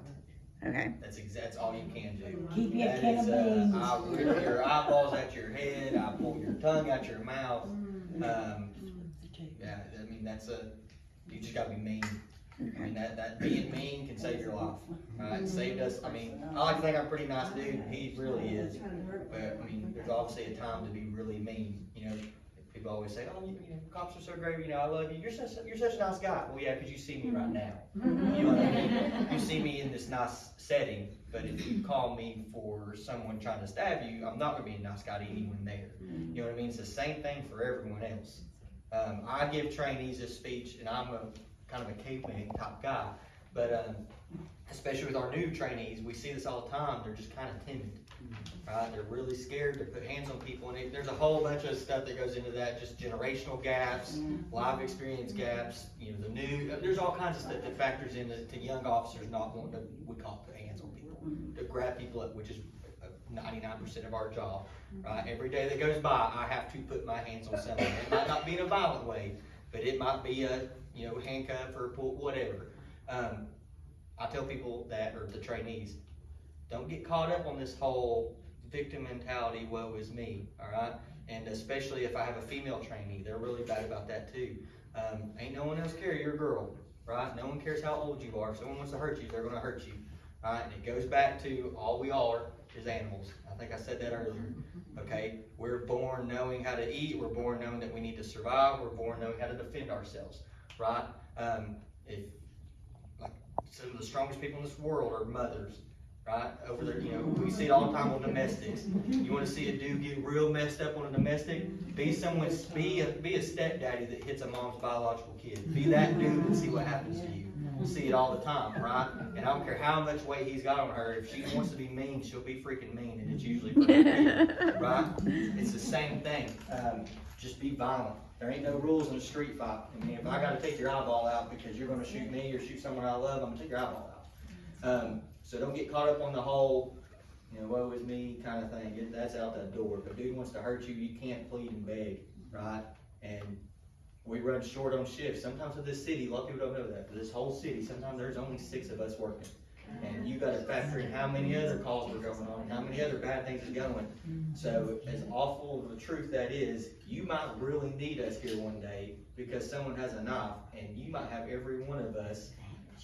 okay, That's all you can do. Keep your That can is, of beans. I'll rip your eyeballs out your head, I'll pull your tongue out your mouth. Yeah, I mean, you just gotta be mean. I mean, that being mean can save your life. It saved us, I mean, I like to think I'm a pretty nice dude, and he really is. But, I mean, there's obviously a time to be really mean, you know? People always say, oh, you know, cops are so great, you know, I love you, you're such a nice guy. Well, yeah, cause you see me right now. You know what I mean? You see me in this nice setting, but if you call me for someone trying to stab you, I'm not gonna be a nice guy to anyone there. You know what I mean? It's the same thing for everyone else. I give trainees this speech, and I'm kind of a caveman type guy, but especially with our new trainees, we see this all the time. They're just kind of timid, right? They're really scared to put hands on people, and there's a whole bunch of stuff that goes into that, just generational gaps, life experience gaps, you know, there's all kinds of stuff that factors into to young officers not wanting to, we call it, put hands on people, to grab people up, which is 99% of our job, right? Every day that goes by, I have to put my hands on someone. It might not be in a violent way, but it might be a, you know, handcuff or pull, whatever. I tell people that, or the trainees, don't get caught up on this whole victim mentality, woe is me, all right? And especially if I have a female trainee, they're really bad about that too. Ain't no one else care, you're a girl, right? No one cares how old you are. If someone wants to hurt you, they're gonna hurt you, all right? And it goes back to all we all are is animals. I think I said that earlier, okay? We're born knowing how to eat, we're born knowing that we need to survive, we're born knowing how to defend ourselves, right? If, like some of the strongest people in this world are mothers, right? Over there, you know, we see it all the time on domestics. You wanna see a dude get real messed up on a domestic? Be a stepdaddy that hits a mom's biological kid. Be that dude and see what happens to you. We see it all the time, right? And I don't care how much weight he's got on her, if she wants to be mean, she'll be freaking mean, and it's usually for her kid, right? It's the same thing. Just be violent. There ain't no rules in a street fight. I mean, if I gotta take your eyeball out because you're gonna shoot me or shoot someone I love, I'm gonna take your eyeball out. So don't get caught up on the whole, you know, woe is me kind of thing. That's out that door. If a dude wants to hurt you, you can't plead and beg, right? And we run short on shifts. Sometimes in this city, a lot of people don't know that, but this whole city, sometimes there's only 6 of us working. And you gotta factor in how many other calls are going on, and how many other bad things is going. So as awful of a truth that is, you might really need us here one day because someone has a knife, and you might have every one of us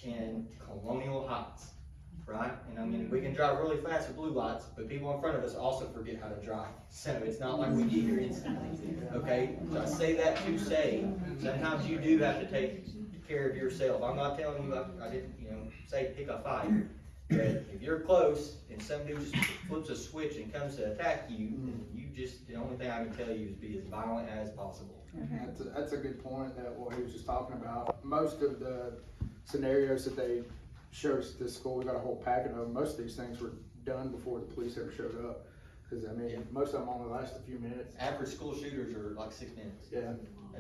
in Colonial Heights, right? And I mean, we can drive really fast with blue lights, but people in front of us also forget how to drive. So it's not like we get here instantly, okay? So I say that to say, sometimes you do have to take care of yourself. I'm not telling you, I didn't, you know, say pick a fight. But if you're close and some dude just flips a switch and comes to attack you, then you just, the only thing I can tell you is be as violent as possible. That's a good point, that what he was just talking about. Most of the scenarios that they showed us at this school, we got a whole packet of them. Most of these things were done before the police ever showed up. Cause I mean, most of them only last a few minutes. Average school shooters are like 6 minutes. Yeah.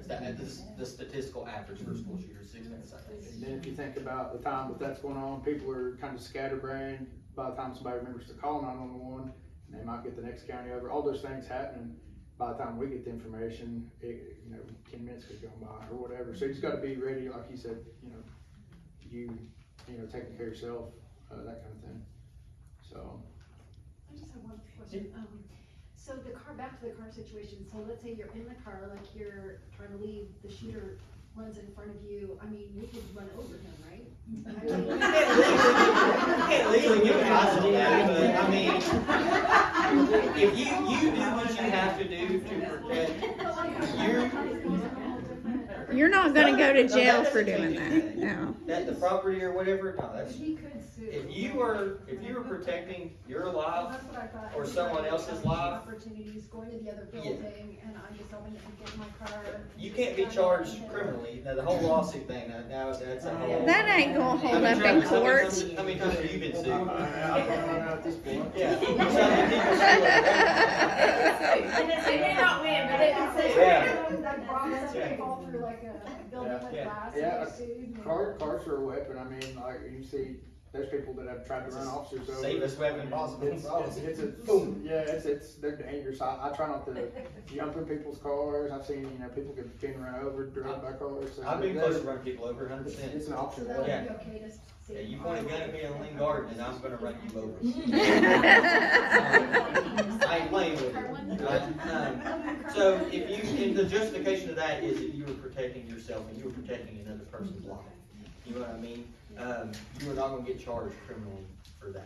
That's the statistical average for school shooters, 6 minutes, I think. And then if you think about the time that that's going on, people are kind of scatterbrained. By the time somebody remembers to call 911, and they might get the next county over. All those things happening. By the time we get the information, you know, 10 minutes could go by or whatever. So you just got to be ready, like you said, you know, taking care of yourself, that kind of thing. So. I just have one question. So the car, back to the car situation, so let's say you're in the car, like you're trying to leave, the shooter runs in front of you, I mean, you could run over him, right? You can't legally give advice on that, but I mean, if you do what you have to do to protect You're not gonna go to jail for doing that. no. That the property or whatever, no, that's, He could sue. if you were protecting your Well, life, that's what I thought. or someone else's life. Opportunities, going to the other Yeah. building, and I just opened it and get in my car. you can't be charged criminally. Now, the whole lawsuit thing, now that's a whole. That ain't gonna hold up in Travis, court. How many times have you been sued? I'm running out at this point. Yeah. So many people sue. They may not win, but they can say. Yeah. That brought us, they fall through like a building with Yeah. glass, Yeah. and they sued. and- Cars are a weapon. I mean, like you see, there's people that have tried to run officers over. Safest weapon possible. It's they're dangerous. I try not to jump in people's cars. I've seen, people get run over, driven by cars. So I've been there's- close to running people over 100%. It's an So option. that would be Yeah. okay to say. Yeah, you point a gun at me in a Lane Garden and I'm gonna run you over. I ain't playing with you. Right? So if you, and the justification of that is that you were protecting yourself and you were protecting another person's life. You know what I mean? You are not gonna get charged criminally for that.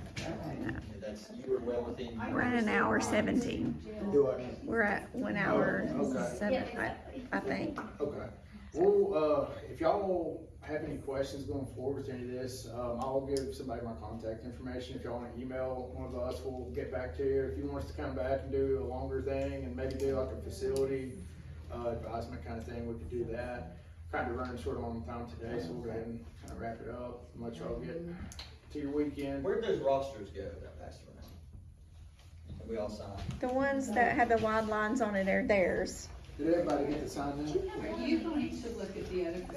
That's, you were well within. We're at an hour 17. Do I? We're at 1 hour Okay. 7, I think. Okay. Well, if y'all have any questions going forward with any of this, I'll give somebody my contact information. If y'all want to email one of us, we'll get back to you. If you want us to come back and do a longer thing and maybe do like a facility advisement kind of thing, we could do that. Kind of running short on time today, so we'll go ahead and kind of wrap it up. Let y'all get to your weekend. Where'd those rosters go that passed around? That we all signed? The ones that have the wide lines on it are theirs. Did everybody get to sign that? Are you going to look at the other